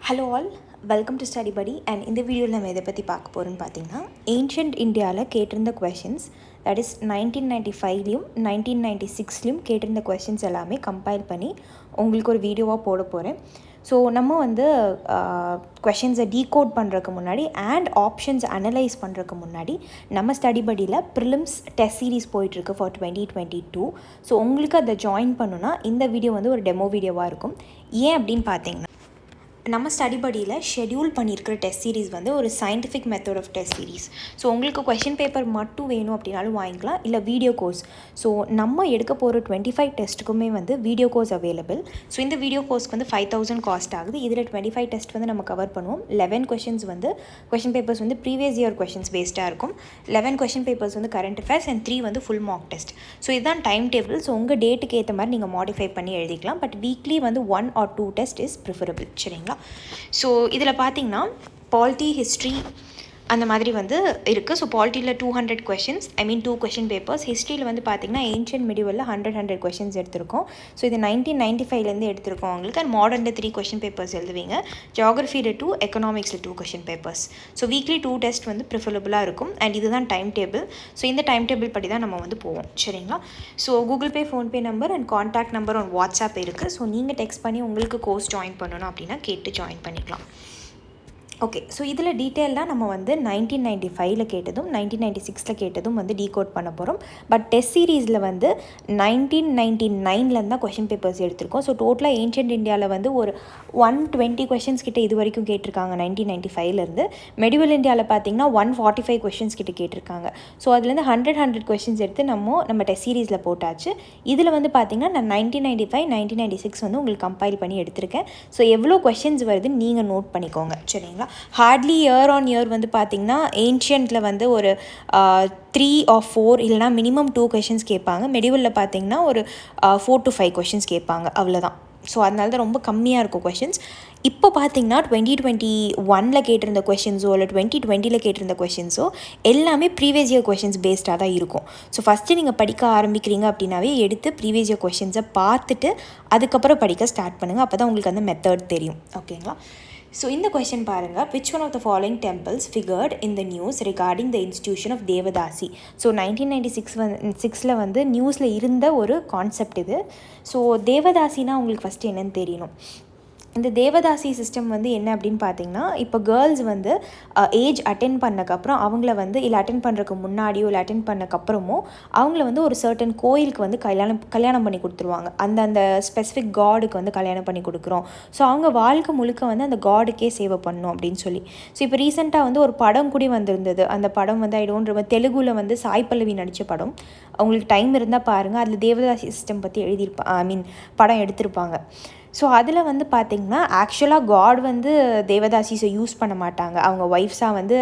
Hello all, welcome to StudyBuddy and இந்த வீடியோவில் நம்ம எதை பற்றி பார்க்க போகிறோன்னு பார்த்தீங்கன்னா ஏன்ஷியன்ட் இந்தியாவில் கேட்டிருந்த கொஷின்ஸ் தட் இஸ் 1995லையும் 1996லையும் கேட்டிருந்த கொஷின்ஸ் எல்லாமே கம்பைல் பண்ணி உங்களுக்கு ஒரு வீடியோவாக போட போகிறேன். ஸோ நம்ம வந்து கொஷின்ஸை டீகோட் பண்ணுறதுக்கு முன்னாடி அண்ட் ஆப்ஷன்ஸ் அனலைஸ் பண்ணுறதுக்கு முன்னாடி நம்ம ஸ்டடிபடியில் ப்ரிலிம்ஸ் டெஸ்ட் சீரீஸ் போயிட்டுருக்கு ஃபார் 2022. ஸோ உங்களுக்கு அதை ஜாயின் பண்ணுன்னா இந்த வீடியோ வந்து ஒரு டெமோ வீடியோவாக இருக்கும். ஏன் அப்படின்னு பார்த்தீங்கன்னா நம்ம ஸ்டடிபடியில் ஷெட்யூல் பண்ணியிருக்கிற டெஸ்ட் சீரீஸ் வந்து ஒரு scientific method of test series. So உங்களுக்கு கொஷின் பேப்பர் மட்டும் வேணும் அப்படின்னாலும் வாங்கிக்கலாம், இல்லை வீடியோ கோர்ஸ். ஸோ நம்ம எடுக்க போகிற 25 டெஸ்ட்டுக்குமே வந்து வீடியோ கோர்ஸ் அவைலபிள். ஸோ இந்த வீடியோ கோர்ஸ்க்கு வந்து 5000 காஸ்ட் ஆகுது. இதில் 25 டெஸ்ட் வந்து நம்ம கவர் பண்ணுவோம். 11 கொஷின்ஸ் வந்து கொஷின் பேப்பர்ஸ் வந்து ப்ரீவியஸ் இயர் கொஷின்ஸ் பேஸ்டாக இருக்கும். 11 கொஷின் பேப்பர்ஸ் வந்து கரண்ட் அஃபேர்ஸ் அண்ட் 3 வந்து ஃபுல் மார்க் டெஸ்ட். ஸோ இதுதான் டைம் டேபிள். ஸோ உங்கள் டேட்டுக்கு ஏற்ற மாதிரி நீங்கள் மாடிஃபை பண்ணி எழுதிக்கலாம். பட் வீக்லி வந்து 1 or 2 டெஸ்ட் இஸ் ப்ரிஃபரபிள். சரிங்களா? ஸோ இதில் பார்த்தீங்கன்னா பாலிட்டி, ஹிஸ்ட்ரி அந்த மாதிரி வந்து இருக்குது. ஸோ பாலிட்டியில் 200 கொஷின்ஸ், 2 கொஷின் பேப்பர்ஸ். ஹிஸ்ட்ரியில் வந்து பார்த்திங்கன்னா ஏன்ஷியன்ட் மிடிவலில் 100 கொஷின்ஸ் எடுத்திருக்கோம். ஸோ இது 1995லேருந்து எடுத்திருக்கோம் உங்களுக்கு. அண்ட் மாடர்னில் 3 கொஷின் பேப்பர்ஸ் எழுதுவீங்க. ஜியாகிரஃபியில் 2, எக்கனாமிக்ஸில் 2 question papers. So weekly 2 test வந்து ப்ரிஃபரபுளாக இருக்கும். அண்ட் இதுதான் டைம் டேபிள். ஸோ இந்த டைம் டேபிள் படி தான் நம்ம வந்து போவோம். சரிங்களா? So Google Pay, PhonePe number and contact number on WhatsApp இருக்குது. ஸோ நீங்கள் டெக்ஸ்ட் பண்ணி உங்களுக்கு கோர்ஸ் ஜாயின் பண்ணணும் அப்படின்னா கேட்டு ஜாயின் பண்ணிக்கலாம். ஓகே, ஸோ இதில் டீட்டெயிலாக நம்ம வந்து 1995ல் கேட்டதும் 1996ல் கேட்டதும் வந்து டீகோட் பண்ண போகிறோம். பட் டெஸ்ட் சீரீஸில் வந்து 1999லேருந்து தான் கொஷின் பேப்பர்ஸ் எடுத்திருக்கோம். ஸோ டோட்டலாக ஏன்ஷியன்ட் இந்தியாவில் வந்து ஒரு 120 கொஷின்ஸ் கிட்ட இது வரைக்கும் கேட்டிருக்காங்க 1995லேருந்து. மெடிவல் இந்தியாவில் பார்த்தீங்கன்னா 145 கொஷின்ஸ் கிட்ட கேட்டிருக்காங்க. ஸோ அதுலேருந்து 100 கொஷின்ஸ் எடுத்து நம்ம டெஸ்ட் சீரீஸில் போட்டாச்சு. இதில் வந்து பார்த்திங்கன்னா நான் 1995, 1996 வந்து உங்களுக்கு கம்பைல் பண்ணி எடுத்திருக்கேன். ஸோ எவ்வளோ கொஷின்ஸ் வருதுன்னு நீங்கள் நோட் பண்ணிக்கோங்க. சரிங்களா? ஹார்ட்லி இயர் ஆன் இயர் வந்து பார்த்திங்கன்னா ஏன்ஷியன்ட்டில் வந்து ஒரு 3 or 4 இல்லைனா மினிமம் 2 கொஷின்ஸ் கேட்பாங்க. மெடிவலில் பார்த்திங்கன்னா ஒரு 4 to 5 கொஷின்ஸ் கேட்பாங்க, அவ்வளோதான். ஸோ அதனால தான் ரொம்ப கம்மியாக இருக்கும் கொஷின்ஸ். இப்போ பார்த்திங்கன்னா 2021ல் கேட்டிருந்த கொஷின்ஸோ இல்லை 2020ல் கேட்டிருந்த கொஷின்ஸோ எல்லாமே ப்ரீவியஸ் இயர் கொஷின்ஸ் பேஸ்டாக தான் இருக்கும். ஸோ ஃபஸ்ட்டு நீங்கள் படிக்க ஆரம்பிக்கிறீங்க அப்படின்னாவே எடுத்து ப்ரீவியஸ் இயர் கொஷின்ஸை பார்த்துட்டு அதுக்கப்புறம் படிக்க ஸ்டார்ட் பண்ணுங்கள். அப்போ தான் உங்களுக்கு அந்த மெத்தட் தெரியும். ஓகேங்களா? ஸோ இந்த கொஷின் பாருங்கள். Which one of the following temples figured in the news regarding the institution of devadasi? So 1996ல் வந்து நியூஸில் இருந்த ஒரு கான்செப்ட் இது. ஸோ தேவதாசினா உங்களுக்கு ஃபஸ்ட்டு என்னென்னு தெரியணும். இந்த தேவதாசி சிஸ்டம் வந்து என்ன அப்படின்னு பார்த்தீங்கன்னா, இப்போ கேர்ள்ஸ் வந்து ஏஜ் அட்டென்ட் பண்ணக்கப்புறம் அவங்கள வந்து இல்லை அட்டென்ட் பண்ணுறதுக்கு முன்னாடியோ இல்லை அட்டென்ட் பண்ணக்கப்புறமோ அவங்கள வந்து ஒரு சர்டன் கோயிலுக்கு வந்து கல்யாணம் பண்ணி கொடுத்துருவாங்க. அந்த ஸ்பெசிஃபிக் காடுக்கு வந்து கல்யாணம் பண்ணி கொடுக்குறோம். ஸோ அவங்க வாழ்க்கை முழுக்க வந்து அந்த காடுக்கே சேவை பண்ணணும் அப்படின்னு சொல்லி. ஸோ இப்போ ரீசெண்டாக வந்து ஒரு படம் கூட வந்திருந்தது. அந்த படம் வந்து தெலுங்குல வந்து சாய் பல்லவி நடித்த படம். அவங்களுக்கு டைம் இருந்தால் பாருங்கள். அதில் தேவதாசி சிஸ்டம் பற்றி படம் எடுத்திருப்பாங்க. ஸோ அதில் வந்து பார்த்திங்கன்னா ஆக்சுவலாக காட் வந்து தேவதாசிஸை யூஸ் பண்ண மாட்டாங்க, அவங்க ஒய்ஃப்ஸாக வந்து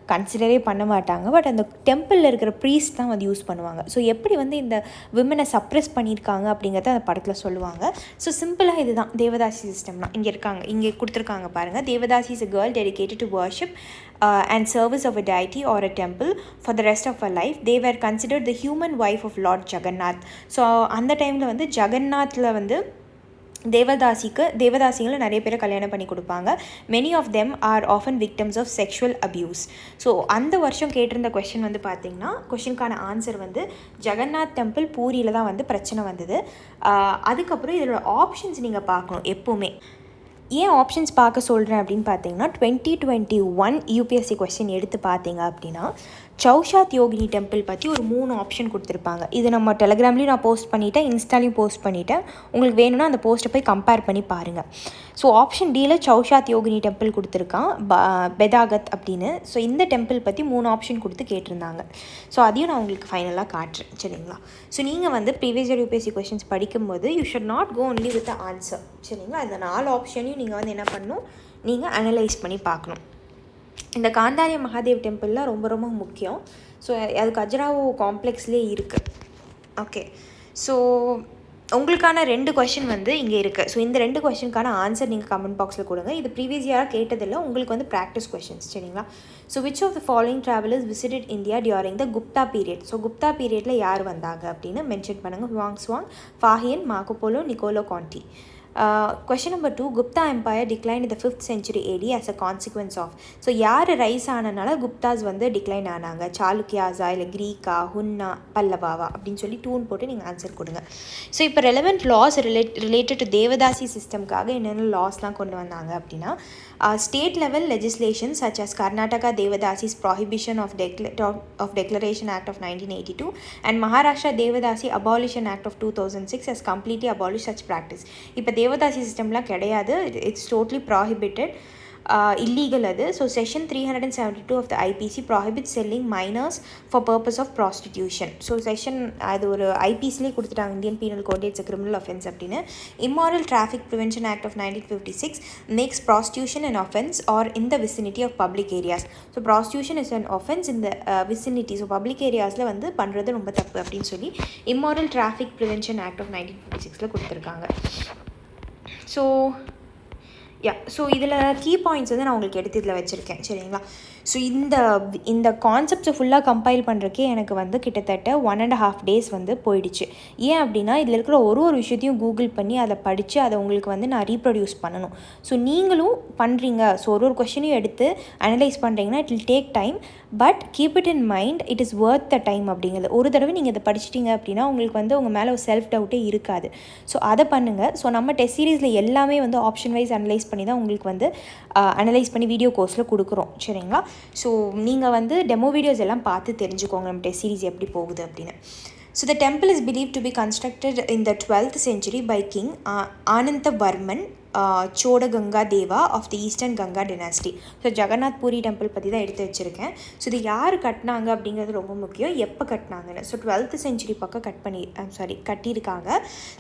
கன்சிடரே பண்ண மாட்டாங்க. பட் அந்த டெம்பிளில் இருக்கிற ப்ரீஸ்ட் தான் வந்து யூஸ் பண்ணுவாங்க. ஸோ எப்படி வந்து இந்த விமனை சப்ரெஸ் பண்ணியிருக்காங்க அப்படிங்கிறத அந்த படத்தில் சொல்லுவாங்க. ஸோ சிம்பிளாக இதுதான் தேவதாசி சிஸ்டம்லாம். இங்கே கொடுத்துருக்காங்க பாருங்கள். Devadasi is a girl dedicated to worship and service of a deity or a temple for the rest of her life. They were considered the human wife of Lord Jagannath. So அந்த டைமில் வந்து ஜெகநாத்தில் வந்து தேவதாசிகளை நிறைய பேரை கல்யாணம் பண்ணி கொடுப்பாங்க. Many of them are often victims of sexual abuse. So அந்த வருஷம் கேட்டிருந்த கொஷின் வந்து பார்த்திங்கன்னா கொஷினுக்கான ஆன்சர் வந்து ஜெகநாத் டெம்பிள் பூரியில் தான் வந்து பிரச்சனை வந்தது. அதுக்கப்புறம் இதோட ஆப்ஷன்ஸ் நீங்கள் பார்க்கணும் எப்போவுமே. ஏன் ஆப்ஷன்ஸ் பார்க்க சொல்கிறேன் அப்படின்னு பார்த்தீங்கன்னா 2021 UPSC கொஸ்டின் எடுத்து பார்த்தீங்க அப்படின்னா சௌஷாத் யோகினி டெம்பிள் பற்றி ஒரு 3 ஆப்ஷன் கொடுத்துருப்பாங்க. இது நம்ம டெலிகிராம்லேயும் நான் போஸ்ட் பண்ணிவிட்டேன், இன்ஸ்டாலையும் போஸ்ட் பண்ணிவிட்டேன். உங்களுக்கு வேணும்னா அந்த போஸ்ட்டை போய் கம்பேர் பண்ணி பாருங்கள். ஸோ ஆப்ஷன் டியில் சௌஷாத் யோகினி டெம்பிள் கொடுத்துருக்கான், பெதாகத் அப்படின்னு. ஸோ இந்த டெம்பிள் பற்றி 3 ஆப்ஷன் கொடுத்து கேட்டிருந்தாங்க. ஸோ அதையும் நான் உங்களுக்கு ஃபைனலாக காட்டுறேன். சரிங்களா? ஸோ நீங்கள் வந்து ப்ரீவியஸ் இயர் UPSC கொஸ்டின்ஸ் படிக்கும்போது you should not go only with the answer. சரிங்களா? அந்த 4 ஆப்ஷனையும் நீங்கள் வந்து என்ன பண்ணணும், நீங்கள் அனலைஸ் பண்ணி பார்க்கணும். இந்த காந்தாரிய மகாதேவ் டெம்பிள்லாம் ரொம்ப ரொம்ப முக்கியம். ஸோ அது கஜராவோ காம்ப்ளெக்ஸ்லேயே இருக்குது. ஓகே, ஸோ உங்களுக்கான 2 கொஷின் வந்து இங்கே இருக்குது. ஸோ இந்த 2 கொஷினுக்கான ஆன்சர் நீங்கள் கமெண்ட் பாக்ஸில் கொடுங்க. இது ப்ரீவியஸ் இயராக கேட்டதில்லை, உங்களுக்கு வந்து ப்ராக்டிஸ் கொஷின்ஸ். சரிங்களா? So which of the following travellers visited India during the Gupta period? So Gupta பீரியடில் யார் வந்தாங்க அப்படின்னு மென்ஷன் பண்ணுங்கள். Hiuen Tsang, Fahien, Marco Polo, Niccolo Conti. Question number 2, Gupta Empire declined in the 5th century AD as a consequence of. So யார் rice ஆனனால Guptas வந்து decline ஆனாங்க? சாளுக்கியாஸா, இல்லை க்ரீக்கா, ஹுன்னா, பல்லவாவா அப்படின்னு சொல்லி டூன் போட்டு நீங்கள் ஆன்சர் கொடுங்க. ஸோ இப்போ relevant laws related to devadasi சிஸ்டம்காக என்னென்ன லாஸ்லாம் கொண்டு வந்தாங்க அப்படின்னா, state level legislation such as Karnataka Devadasi's Prohibition of Declaration Act of 1982 and Maharashtra Devadasi Abolition Act of 2006 has completely abolished such practice. இப்போ தேவதாசி சிஸ்டம்லாம் கிடையாது, it's totally prohibited, illegal அது. So session 372 of the IPC prohibits selling minors for purpose of prostitution. So section அது ஒரு ஐபிசிலே கொடுத்துட்டாங்க, Indian penal code, it's a criminal offense அப்படின்னு. Immoral Traffic Prevention Act of 1956 makes prostitution an offense or in the vicinity of public areas. So prostitution is an offense in the vicinity, so public ஏரியாஸில் வந்து பண்ணுறது ரொம்ப தப்பு அப்படின்னு சொல்லி Immoral Traffic Prevention Act of 1956 கொடுத்துருக்காங்க. So so இதில் key points வந்து நான் உங்களுக்கு எடுத்து இதில் வச்சுருக்கேன், சரிங்களா? ஸோ இந்த கான்செப்ட்ஸை ஃபுல்லாக கம்பைல் பண்ணுறக்கே எனக்கு வந்து கிட்டத்தட்ட 1.5 days வந்து போயிடுச்சு. ஏன் அப்படின்னா இதில் இருக்கிற ஒரு விஷயத்தையும் கூகுள் பண்ணி அதை படித்து அதை உங்களுக்கு வந்து நான் ரீப்ரொடியூஸ் பண்ணணும். ஸோ நீங்களும் பண்ணுறீங்க, ஸோ ஒரு கொஷனையும் எடுத்து அனலைஸ் பண்ணுறீங்கன்னா it will take time, but keep it in mind, it is worth the time அப்படிங்கிறது. ஒரு தடவை நீங்கள் இதை படிச்சிட்டிங்க அப்படின்னா உங்களுக்கு வந்து உங்கள் மேலே ஒரு செல்ஃப் டவுட்டே இருக்காது. ஸோ அதை பண்ணுங்கள். ஸோ நம்ம டெஸ்ட் சீரீஸில் எல்லாமே வந்து ஆப்ஷன் வைஸ் அனலைஸ் பண்ணி தான் உங்களுக்கு வந்து அனலைஸ் பண்ணி வீடியோ கோர்ஸில் கொடுக்குறோம், சரிங்களா? ஸோ நீங்கள் வந்து டெமோ வீடியோஸ் எல்லாம் பார்த்து தெரிஞ்சுக்கோங்க நம்ம டெஸ்ட் சீரீஸ் எப்படி போகுது அப்படின்னு. So the temple is believed to be constructed in the 12th century by King Ananthavarman Chodaganga Deva of the Eastern Ganga dynasty. So Jagannath Puri temple பற்றி தான் எடுத்து வச்சுருக்கேன். ஸோ இது யார் கட்டினாங்க அப்படிங்கிறது ரொம்ப முக்கியம், எப்போ கட்டினாங்கன்னு. ஸோ 12th century பக்கம் கட்டியிருக்காங்க.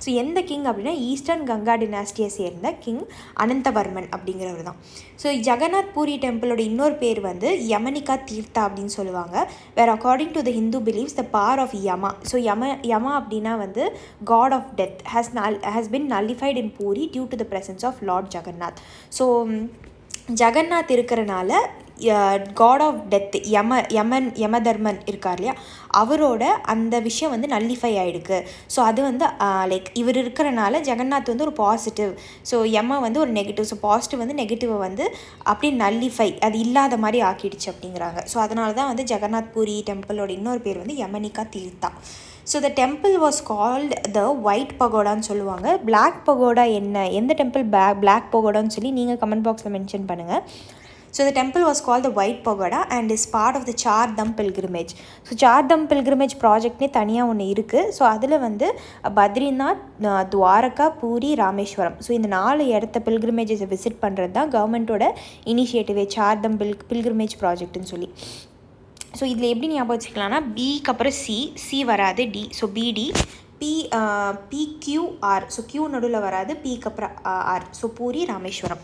ஸோ எந்த கிங் அப்படின்னா ஈஸ்டர்ன் கங்கா டினாஸ்டியை சேர்ந்த கிங் அனந்தவர்மன் அப்படிங்கிறவர் தான். ஸோ ஜெகநாத் பூரி டெம்பிளோட இன்னொரு பேர் வந்து யமனிகா தீர்த்தா அப்படின்னு சொல்லுவாங்க. Where according to the Hindu believes the power of Yama. So Yama அப்படின்னா வந்து god of death has been nullified in Puri due to the presence of Lord Jagannath. So Jagannath இருக்கிறனால காட் ஆஃப் டெத் யமதர்மன் இருக்கார் இல்லையா, அவரோட அந்த விஷயம் வந்து நல்லிஃபை ஆகிடுக்கு. ஸோ அது வந்து லைக் இவர் இருக்கிறனால ஜெகநாத் வந்து ஒரு பாசிட்டிவ், ஸோ யம வந்து ஒரு நெகட்டிவ், ஸோ பாசிட்டிவ் வந்து நெகட்டிவை வந்து அப்படியே நல்லிஃபை, அது இல்லாத மாதிரி ஆக்கிடுச்சு அப்படிங்கிறாங்க. ஸோ அதனால தான் வந்து ஜெகநாத் பூரி டெம்பிளோட இன்னொரு பேர் வந்து Yamanika Tirtha. So the temple was called the white பகோடான்னு சொல்லுவாங்க. பிளாக் பகோடா என்ன, எந்த டெம்பிள் பிளாக் பகோடான்னு சொல்லி நீங்கள் கமெண்ட் பாக்ஸில் மென்ஷன் பண்ணுங்கள். So the temple was called the White Pagoda and is part of the Char Dham pilgrimage. So Char Dham pilgrimage projectனே தனியாக ஒன்று இருக்குது. ஸோ அதில் வந்து பத்ரிநாத், துவாரகா, பூரி, ராமேஸ்வரம், ஸோ இந்த 4 இடத்த பில்கிரிமேஜஸை விசிட் பண்ணுறது தான் கவர்மெண்ட்டோட இனிஷியேட்டிவே சார் தம் பில்கிரிமேஜ் ப்ராஜெக்ட்னு சொல்லி. ஸோ இதில் எப்படி ஞாபகம் வச்சுக்கலாம்னா பிக்கு அப்புறம் சி வராது, D, so P D, PQR, so Q நடுவில் வராது, பிக்கு அப்புறம் R, so Puri, Rameswaram.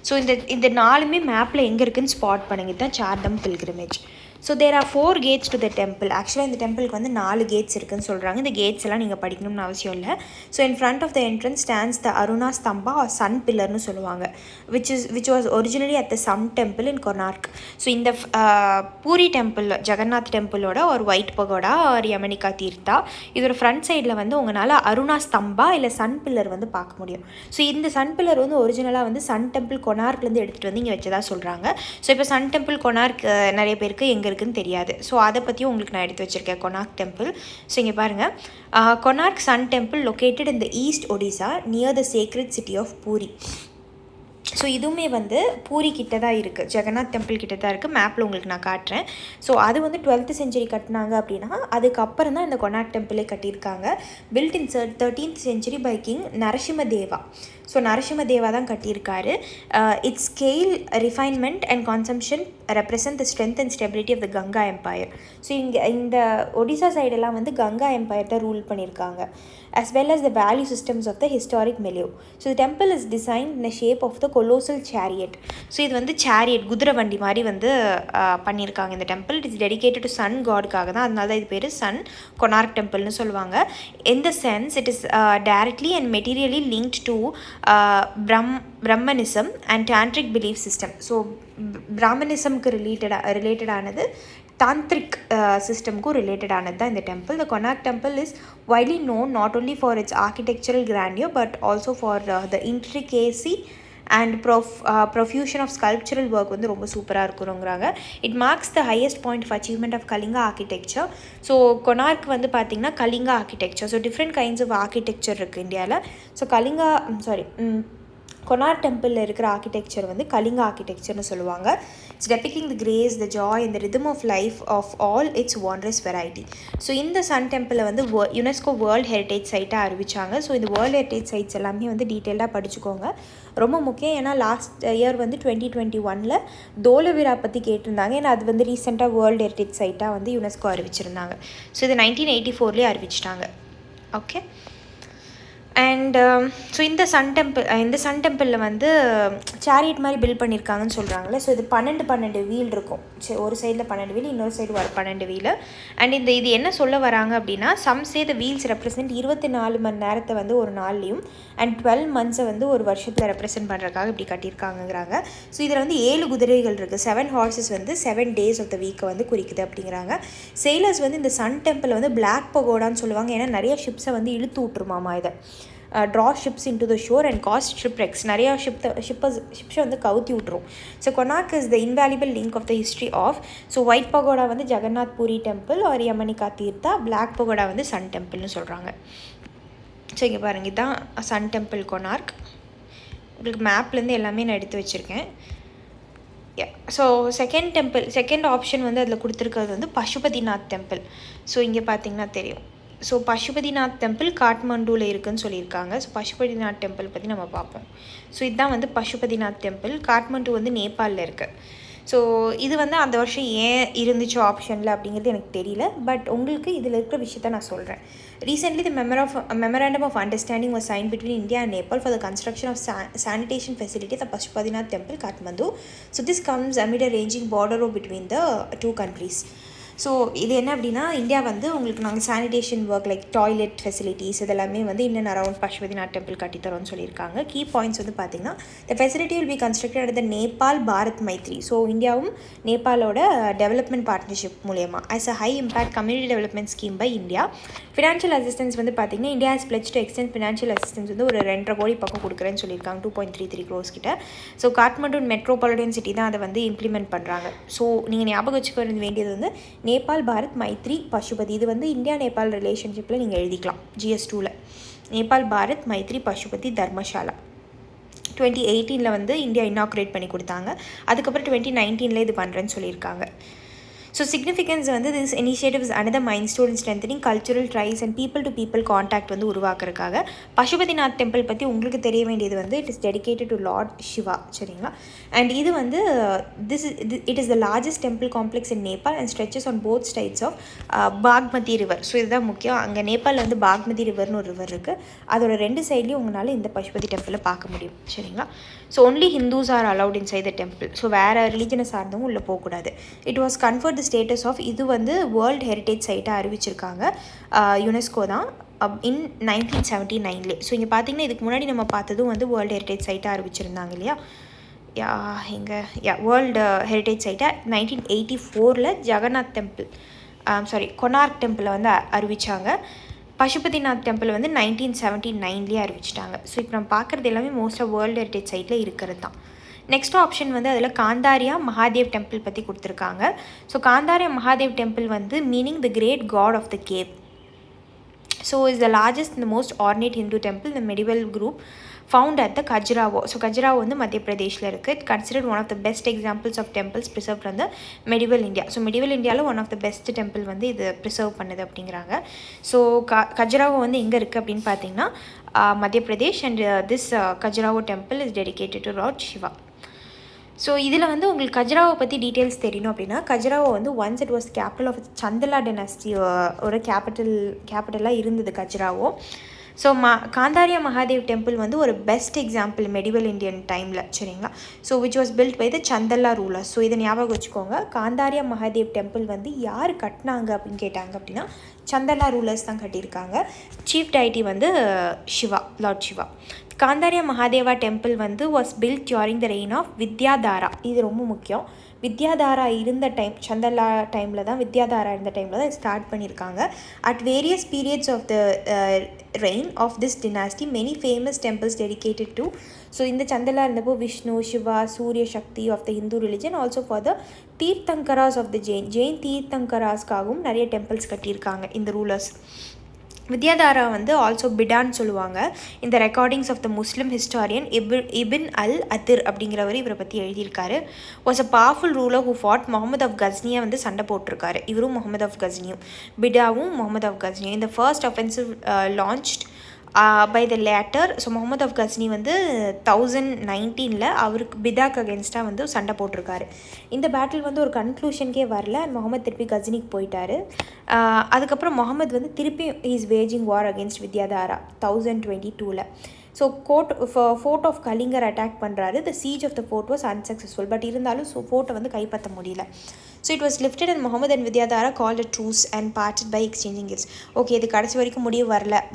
So இந்த 4மே மேப்பில் எங்கே இருக்குதுன்னு ஸ்பாட் பண்ணுங்க. தான் Char Dham pilgrimage. So there are 4 gates to the temple. ஆக்சுவலாக இந்த டெம்பிளுக்கு வந்து 4 gates இருக்குதுன்னு சொல்கிறாங்க. இந்த கேட்ஸ் எல்லாம் நீங்கள் படிக்கணும்னு அவசியம் இல்லை. So in front of the entrance stands the Aruna Stambha or sun பில்லர்னு சொல்லுவாங்க, which was originally at the sun temple in Konark. So இந்த பூரி டெம்பிள், ஜெகநாத் டெம்பிளோட ஒரு ஒயிட் பகோடா ஒரு யமனிகா தீர்த்தா, இதோட ஃப்ரண்ட் சைடில் வந்து உங்களால் அருணா ஸ்தம்பா இல்லை சன் பில்லர் வந்து பார்க்க முடியும். ஸோ இந்த சன் பில்லர் வந்து ஒரிஜினலாக வந்து சன் டெம்பிள் கொனார்க்லேருந்து எடுத்துகிட்டு வந்து இங்கே வச்சதா சொல்கிறாங்க. ஸோ இப்போ சன் டெம்பிள் கொனார்க் நிறைய பேருக்கு எங்கே இருக்குன்னு தெரியாது. ஸோ அதை பற்றியும் உங்களுக்கு நான் எடுத்து வச்சுருக்கேன், கொனார்க் டெம்பிள். ஸோ இங்கே பாருங்கள், Konark sun temple located in the east Odisha near the sacred city of Puri. So இதுவுமே வந்து பூரி கிட்ட தான் இருக்குது, ஜெகநாத் டெம்பிள் கிட்ட தான் இருக்குது. மேப்பில் உங்களுக்கு நான் காட்டுறேன். ஸோ அது வந்து 12th century கட்டினாங்க அப்படின்னா அதுக்கப்புறம் தான் இந்த கொனார்க் டெம்பிளே கட்டியிருக்காங்க. Built in 13th century by king Narasimhadeva. So Narasimhadeva தான் கட்டியிருக்காரு. Its scale, refinement and consumption represent the strength and stability of the Ganga empire. So இங்கே இந்த ஒடிசா சைடெல்லாம் வந்து கங்கா எம்பையர் தான் ரூல் பண்ணியிருக்காங்க, as well as the value systems of the historic milieu. So the temple is designed in the shape of the colossal chariot. So இது வந்து chariot, குதிரை வண்டி மாதிரி வந்து பண்ணியிருக்காங்க இந்த temple. It is dedicated to sun காடுக்காக தான், அதனால தான் இது பேர் சன் கொனார்க் டெம்பிள்னு சொல்லுவாங்க. in the sense it is directly and materially linked to Brahmanism and Tantric belief system. So பிராமணிசம்க்கு ரிலேட்டடானது தாந்திரிக் சிஸ்டம்க்கும் ரிலேட்டடானது தான் இந்த டெம்பிள். The Konark temple is widely known not only for its architectural grandeur but also for the intricacy and profusion of sculptural work வந்து ரொம்ப சூப்பராக இருக்குங்கிறாங்க. It marks the highest point of achievement of Kalinga architecture. So Konark வந்து பார்த்திங்கன்னா Kalinga architecture. So different kinds of architecture இருக்குது இந்தியாவில். So Konark டெம்பிளில் இருக்கிற architecture வந்து கலிங்கா ஆர்கிடெக்சர்னு சொல்லுவாங்க. It's depicting the grace, the joy and the rhythm of life of all its wondrous variety. So இந்த sun டெம்பிளை வந்து யுனெஸ்கோ வேர்ல்டு ஹெரிட்டேஜ் சைட்டாக அறிவிச்சாங்க. ஸோ இந்த வேர்ல்டு ஹெரிட்டேஜ் சைட்ஸ் எல்லாமே வந்து டீட்டெயிலாக படிச்சுக்கோங்க, ரொம்ப முக்கியம். ஏன்னா லாஸ்ட் இயர் வந்து 2021 தோலவிரா பற்றி கேட்டிருந்தாங்க. ஏன்னா அது வந்து ரீசெண்டாக வேர்ல்டு ஹெரிட்டேஜ் சைட்டாக வந்து யுனெஸ்கோ அறிவிச்சிருந்தாங்க. ஸோ இது 1984 அறிவிச்சிட்டாங்க. ஓகே. அண்ட் ஸோ இந்த சன் டெம்பிளில் வந்து சேரியட் மாதிரி பில்ட் பண்ணியிருக்காங்கன்னு சொல்கிறாங்களே. ஸோ இது 12 வீல் இருக்கும். ஒரு சைடில் 12 வீல், இன்னொரு சைடு வர 12 வீல். அண்ட் இது என்ன சொல்ல வராங்க அப்படின்னா, some say the wheels represent 24 மணி நேரத்தை வந்து ஒரு நாள்லையும் அண்ட் 12 மந்த்ஸை வந்து ஒரு வருஷத்தில் ரெப்ரசென்ட் பண்ணுறதுக்காக இப்படி கட்டியிருக்காங்கிறாங்க. ஸோ இதில் வந்து 7 குதிரைகள் இருக்குது. 7 ஹார்சஸ் வந்து 7 days ஆஃப் த வீக்கை வந்து குறிக்குது அப்படிங்கிறாங்க. செயிலர்ஸ் வந்து இந்த சன் டெம்பிளை வந்து பிளாக் பகோடான்னு சொல்லுவாங்க. ஏன்னா நிறைய ஷிப்ஸை வந்து இழுத்து விட்டுருமாமா இதை. draw ships into the shore and cause shipwrecks. நிறையா ஷிப்ஸை வந்து கவுத்தி விட்டுரும். So Konark is the invaluable link of the history of. So white pagoda வந்து Jagannath Puri temple or Yamanika Tirtha, black pagoda வந்து சன் டெம்பிள்னு சொல்கிறாங்க. ஸோ இங்கே பாருங்கள், இதுதான் சன் டெம்பிள் கொனார்க். உங்களுக்கு மேப்லேருந்து எல்லாமே நான் எடுத்து வச்சுருக்கேன். ஸோ செகண்ட் ஆப்ஷன் வந்து அதில் கொடுத்துருக்கிறது வந்து பசுபதிநாத் டெம்பிள். ஸோ இங்கே பார்த்தீங்கன்னா தெரியும். ஸோ பசுபதிநாத் டெம்பிள் காட்மாண்டுவில் இருக்குதுன்னு சொல்லியிருக்காங்க. ஸோ பசுபதிநாத் டெம்பிள் பற்றி நம்ம பார்ப்போம். ஸோ இதுதான் வந்து பசுபதிநாத் டெம்பிள். காட்மாண்டு வந்து நேபாளில் இருக்குது. ஸோ இது வந்து அந்த வருஷம் ஏன் இருந்துச்சோ ஆப்ஷனில் அப்படிங்கிறது எனக்கு தெரியல. பட் உங்களுக்கு இதில் இருக்கிற விஷயத்த நான் சொல்கிறேன். Recently, the memorandum of understanding was signed between India and Nepal for the construction of sanitation facilities at Pashupatinath Temple, Kathmandu. So this comes amid a raging border between the two countries. So இது என்ன அப்படின்னா, India வந்து உங்களுக்கு நாங்கள் sanitation work like toilet facilities இதெல்லாமே வந்து இன்னும் around Pashupatinath temple கட்டித்தரோன்னு சொல்லியிருக்காங்க. கீ பாயிண்ட்ஸ் வந்து பார்த்திங்கன்னா, the facility will be constructed at the Nepal Bharat Maitri. So இந்தியாவும் நேபாளோட டெவலப்மெண்ட் பார்ட்னர்ஷிப் மூலயமா as a high impact community development scheme by India. Financial assistance வந்து பார்த்திங்கன்னா, India has pledged to extend financial assistance வந்து ஒரு 2.5 கோடி பக்கம் கொடுக்குறேன்னு சொல்லியிருக்காங்க. 2.33 crores கிட்ட. ஸோ காட்மாண்டு மெட்ரோபாலிட்டன் சிட்டி தான் அதை வந்து இம்ப்ளிமெண்ட் பண்ணுறாங்க. ஸோ நீங்கள் ஞாபகம் வச்சுக்க வேண்டியது வந்து நேபாள் பாரத் மைத்ரி பசுபதி. இது வந்து இந்தியா நேபாள் ரிலேஷன்ஷிப்பில் நீங்கள் எழுதிக்கலாம் GS2ல். நேபாள் பாரத் மைத்ரி பசுபதி தர்மசாலா 2018 வந்து இந்தியா இனாக்ரேட் பண்ணி கொடுத்தாங்க. அதுக்கப்புறம் 2019 இது பண்ணுறேன்னு சொல்லியிருக்காங்க. ஸோ சிக்னிஃபிகன்ஸ் வந்து this initiative is another milestone in strengthening cultural ties and people to people contact வந்து உருவாக்குறதுக்காக. பசுபதிநாத் டெம்பிள் பற்றி உங்களுக்கு தெரிய வேண்டியது வந்து it is dedicated to lord Shiva, சரிங்களா. அண்ட் இது வந்து it is the largest temple complex in Nepal and stretches on both sides of Bagmati river. So இதுதான் முக்கியம். அங்கே நேபாளில் வந்து பாக்மதி ரிவர்னு ஒரு ரிவர் இருக்குது. அதோட 2 சைட்லேயும் உங்களால் இந்த பசுபதி டெம்பிளை பார்க்க முடியும், சரிங்களா. So only Hindus are allowed inside the temple. So வேறு ரிலீஜனை சார்ந்தவங்க உள்ளே போகக்கூடாது. It was conferred the status of, இது வந்து வேர்ல்டு ஹெரிட்டேஜ் சைட்டாக அறிவிச்சிருக்காங்க யுனெஸ்கோ தான் இன் 1979. ஸோ இங்கே பார்த்தீங்கன்னா, இதுக்கு முன்னாடி நம்ம பார்த்ததும் வந்து வேர்ல்டு ஹெரிட்டேஜ் சைட்டாக அறிவிச்சிருந்தாங்க இல்லையா. வேர்ல்டு ஹெரிட்டேஜ் சைட்டை 1984 ஜெகநாத் டெம்பிள் கொனார்க் டெம்பிளை வந்து அறிவித்தாங்க. பசுபதிநாத் டெம்பிள் வந்து 1979 அறிவிச்சிட்டாங்க. ஸோ இப்போ நம்ம பார்க்குறது எல்லாமே மோஸ்ட்டாக வேர்ல்டு ஹெரிட்டேஜ் சைட்டில் இருக்கிறது தான். நெக்ஸ்ட் ஆப்ஷன் வந்து அதில் காந்தாரியா மகாதேவ் டெம்பிள் பற்றி கொடுத்துருக்காங்க. ஸோ காந்தாரியா மகாதேவ் டெம்பிள் வந்து meaning the great god of the cave. So is the largest and most ornate Hindu temple the medieval group found at the Khajuraho. So Khajuraho வந்து மத்திய பிரதேஷில் இருக்குது. It considered one of the best examples of temples preserve from the medieval இந்தியா. So medieval இந்தியாவில் one of the best temple வந்து இது preserve பண்ணுது அப்படிங்கிறாங்க. So Khajuraho வந்து எங்கே இருக்குது அப்படின்னு பார்த்தீங்கன்னா Madhya Pradesh. And this Khajuraho temple is dedicated to lord Shiva. So இதில் வந்து உங்களுக்கு கஜ்ராவோ பற்றி டீட்டெயில்ஸ் தெரியணும் அப்படின்னா, கஜ்ராவோ வந்து once it was capital of Chandela dynasty ஒரு கேபிட்டலாக இருந்தது கஜ்ராவோ. ஸோ காந்தாரியா மகாதேவ் டெம்பிள் வந்து ஒரு பெஸ்ட் எக்ஸாம்பிள் மெடிவல் இண்டியன் டைமில், சரிங்களா. So which was built by the Chandela rulers. So இதை ஞாபகம் வச்சுக்கோங்க. காந்தாரியா மகாதேவ் டெம்பிள் வந்து யார் கட்டினாங்க அப்படின்னு கேட்டாங்க அப்படின்னா, சந்தலா ரூலர்ஸ் தான் கட்டியிருக்காங்க. சீஃப் டைட்டி வந்து சிவா, லார்ட் சிவா. காந்தாரியா மகாதேவா டெம்பிள் வந்து was built during the reign of Vidyadhara. இது ரொம்ப முக்கியம். வித்யாதாரா இருந்த டைம், சந்தலா டைமில் தான், வித்யாதாரா இருந்த டைமில் தான் ஸ்டார்ட் பண்ணியிருக்காங்க. At various periods of the reign of this dynasty many famous temples dedicated to. So இந்த சந்தலா இருந்தப்போ Vishnu, Shiva, Surya Shakti of the Hindu religion, also for the Tirthankaras of the Jain தீர்த்தங்கராஸ்க்காகவும் நிறைய டெம்பிள்ஸ் கட்டியிருக்காங்க இந்த ரூலர்ஸ். வித்யாதாரா வந்து ஆல்சோ பிடான்னு சொல்லுவாங்க. இந்த recordings of the Muslim historian Ibn al Athir அப்படிங்கிறவர் இவரை பற்றி எழுதியிருக்காரு. Was a powerful ruler who fought Muhammad of கஸ்னியை வந்து சண்டை போட்டிருக்காரு. இவரும் முகமது ஆஃப் கஸ்னியும், பிடாவும் முகமது ஆஃப் கஸ்னியும். இந்த first offensive launched by the latter. So Muhammad of Ghazni வந்து 1019 அவருக்கு பிதாக்கு அகேன்ஸ்டாக வந்து சண்டை போட்டிருக்காரு. இந்த பேட்டில் வந்து ஒரு கன்க்ளூஷனுக்கே வரல. முகமது திருப்பி கஸ்னிக்கு போயிட்டார். அதுக்கப்புறம் முகமது வந்து திருப்பி is waging war against வித்யாதாரா 1022. So fort of Kalingar attack பண்ணுறாரு. த சீஜ் of the fort was unsuccessful. But இருந்தாலும் ஃபோர்ட்டை வந்து கைப்பற்ற முடியல. So it was lifted and Mohammed and வித்யாதாரா called a truce and parted by exchanging gifts. Okay, இது கடைசி வரைக்கும்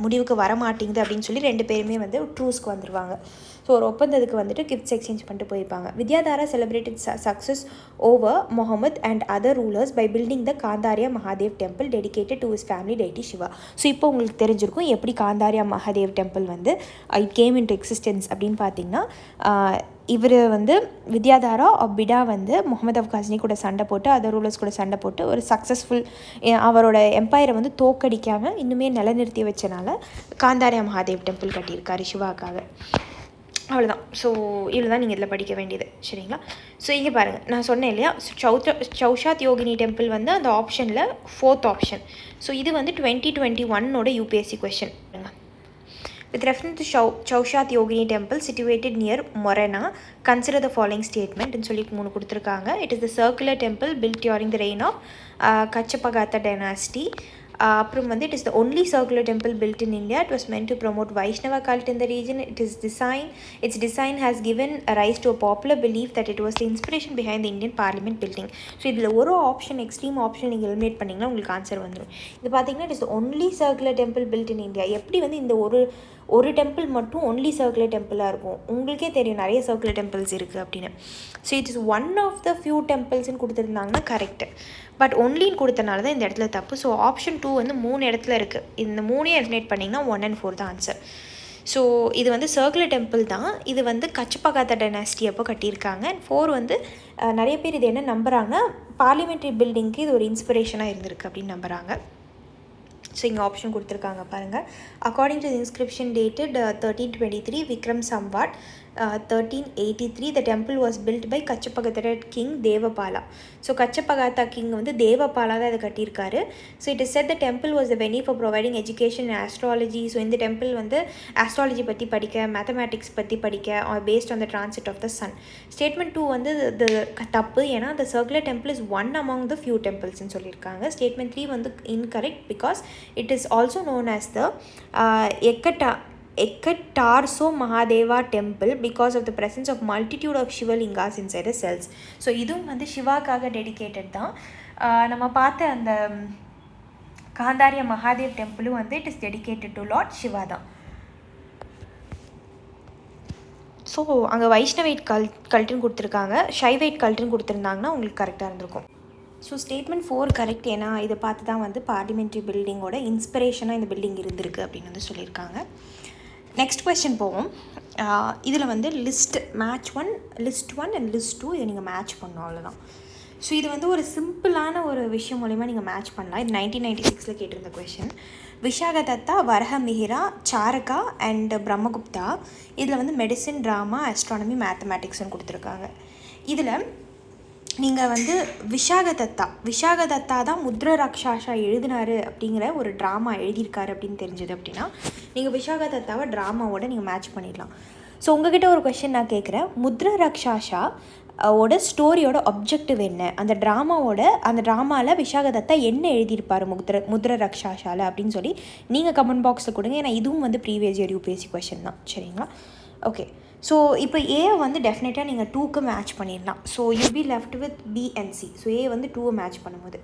முடிவுக்கு வர மாட்டேங்குது அப்படின்னு சொல்லி ரெண்டு பேருமே வந்து ட்ரூஸ்க்கு வந்துடுவாங்க. ஸோ ஒரு ஒப்பந்தத்துக்கு வந்துட்டு கிஃப்ட்ஸ் எக்ஸ்சேஞ்ச் பண்ணிட்டு போயிருப்பாங்க. Vidyadhara celebrated success over Muhammad and other rulers by building the Kandariya Mahadev temple dedicated to his family deity Shiva. So இப்போ உங்களுக்கு தெரிஞ்சிருக்கும் எப்படி காந்தாரியா மகாதேவ் டெம்பிள் வந்து இட் கேம் இன்டு எக்ஸிஸ்டன்ஸ் அப்படின்னு பார்த்தீங்கன்னா, இவர் வந்து வித்யாதாரா பிடா வந்து முகமது ஆஃப் கஸ்னி கூட சண்டை போட்டு, அதர் ரூலர்ஸ் கூட சண்டை போட்டு ஒரு சக்ஸஸ்ஃபுல் அவரோட எம்பையரை வந்து தோக்கடிக்காமல் இன்னுமே நிலைநிறுத்தி வச்சனால காந்தாரியா மகாதேவ் டெம்பிள் கட்டியிருக்காரு சிவாக்காக. அவ்வளோதான். ஸோ இவ்வளோ தான் நீங்கள் இதில் படிக்க வேண்டியது. சரிங்களா? ஸோ இங்கே பாருங்கள், நான் சொன்னேன் இல்லையா, சௌஷாத் யோகினி டெம்பிள் வந்து அந்த ஆப்ஷனில் 4th ஆப்ஷன். ஸோ இது வந்து 2021 UPSC question. With reference to Chaushat Yogini temple situated near Morena, consider the following statement ன்னு சொல்லி 3 கொடுத்துருக்காங்க. It is the circular temple built during the reign of Kachapagatha dynasty. அப்புறம் வந்து it is the only circular temple built in India. It was meant to promote Vaishnava cult in the region. Its design has given rise to a popular belief that it was the inspiration behind the Indian Parliament building. So இதில் ஒரு option, extreme option நீங்கள் eliminate பண்ணிங்கன்னா உங்களுக்கு answer வந்துடும். இது பார்த்தீங்கன்னா it is the only circular temple built in India. எப்படி வந்து இந்த ஒரு டெம்பிள் மட்டும் ஒன்லி சர்க்குலர் டெம்பிளாக இருக்கும்? உங்களுக்கே தெரியும் நிறைய சர்க்குலர் டெம்பிள்ஸ் இருக்குது அப்படின்னு. So it is one of the few டெம்பிள்ஸ்ன்னு கொடுத்துருந்தாங்கன்னா கரெக்டு. பட் ஒன்லின்னு கொடுத்தனால தான் இந்த இடத்துல தப்பு. ஸோ ஆப்ஷன் 2 வந்து 3 இடத்துல இருக்குது. இந்த 3 எலிமினேட் பண்ணிங்கன்னா 1 and 4 தான் ஆன்சர். ஸோ இது வந்து சர்க்குலர் டெம்பிள் தான். இது வந்து கச்சபகாத்தா டைனாஸ்டி அப்போ கட்டியிருக்காங்க. அண்ட் 4 வந்து நிறைய பேர் இது என்ன நம்புகிறாங்க, பார்லிமெண்ட்ரி பில்டிங்க்கு இது ஒரு இன்ஸ்பிரேஷனாக இருந்திருக்கு அப்படின்னு நம்புகிறாங்க. ஸோ இங்கே ஆப்ஷன் கொடுத்துருக்காங்க பாருங்கள். According to the inscription dated 1323 Vikram Samvat 1383 the temple was built by Kachchhapaghata king Devapala. So Kachchhapaghata king வந்து தேவபாலா தான் இதை கட்டியிருக்காரு. So it is said the temple was the venue for providing education and astrology. So இந்த டெம்பிள் வந்து astrology பற்றி படிக்க, மேத்தமேட்டிக்ஸ் பற்றி படிக்க, based on the transit of the sun. Statement 2 வந்து தப்பு, ஏன்னா the circular temple is one among the few டெம்பிள்ஸ்ன்னு சொல்லியிருக்காங்க. ஸ்டேட்மெண்ட் 3 வந்து incorrect because it is also known as the Ekkatarso Mahadeva temple because of the presence of multitude of Shivalingas inside the cells. So இதுவும் வந்து சிவாக்காக dedicated தான். நம்ம பார்த்த அந்த காந்தாரியா மகாதேவ் டெம்பிளும் வந்து it is dedicated to lord Shiva தான். ஸோ அங்கே வைஷ்ணவைட் கல்ட்டுன்னு கொடுத்துருக்காங்க, ஷைவைட் கல்ட்டுன்னு கொடுத்துருந்தாங்கன்னா உங்களுக்கு கரெக்டாக இருந்திருக்கும். ஸோ ஸ்டேட்மெண்ட் 4 கரெக்ட், ஏன்னா இதை பார்த்து தான் வந்து பார்லிமெண்ட்ரி பில்டிங்கோட இன்ஸ்பிரேஷனாக இந்த பில்டிங் இருந்திருக்கு அப்படின்னு வந்து சொல்லியிருக்காங்க. நெக்ஸ்ட் கொஸ்டின் போவோம். இதில் வந்து லிஸ்ட் 1 அண்ட் லிஸ்ட் 2 இதை நீங்கள் மேட்ச் பண்ணணும், அவ்வளோதான். ஸோ இது வந்து ஒரு சிம்பிளான ஒரு விஷயம் மூலிமா நீங்கள் மேட்ச் பண்ணலாம். இது 1996 கேட்டிருந்த கொஷின். விஷாகதத்தா, வரஹமிஹிரா, சாரகா அண்ட் பிரம்மகுப்தா. இதில் வந்து மெடிசன், ட்ராமா, ஆஸ்ட்ரானமி, மேத்தமேட்டிக்ஸ்னு கொடுத்துருக்காங்க. இதில் நீங்கள் வந்து விஷாகதத்தா தான் முத்ர ராக்ஷாஷா எழுதினார் அப்படிங்கிற ஒரு ட்ராமா எழுதியிருக்காரு அப்படின்னு தெரிஞ்சது அப்படின்னா நீங்கள் விஷாகதத்தாவை ட்ராமாவோட நீங்கள் மேட்ச் பண்ணிடலாம். ஸோ உங்ககிட்ட ஒரு கொஷின் நான் கேட்குறேன், முத்ர ராக்ஷாஷா ஓட ஸ்டோரியோட அப்ஜெக்டிவ் என்ன? அந்த ட்ராமாவில் விஷாகதத்தா என்ன எழுதியிருப்பார் முத்ர ராக்ஷாஷாவில் அப்படின்னு சொல்லி நீங்கள் கமெண்ட் பாக்ஸில் கொடுங்க. ஏன்னா இதுவும் வந்து ப்ரீவியஸ் இயர் UPSC கொஷின் தான். சரிங்களா? ஓகே. ஸோ இப்போ ஏ வந்து டெஃபினட்டாக நீங்கள் 2க்கு மேட்ச் பண்ணிடலாம். So you be left with B and C. So A வந்து 2 மேட்ச் பண்ணும்போது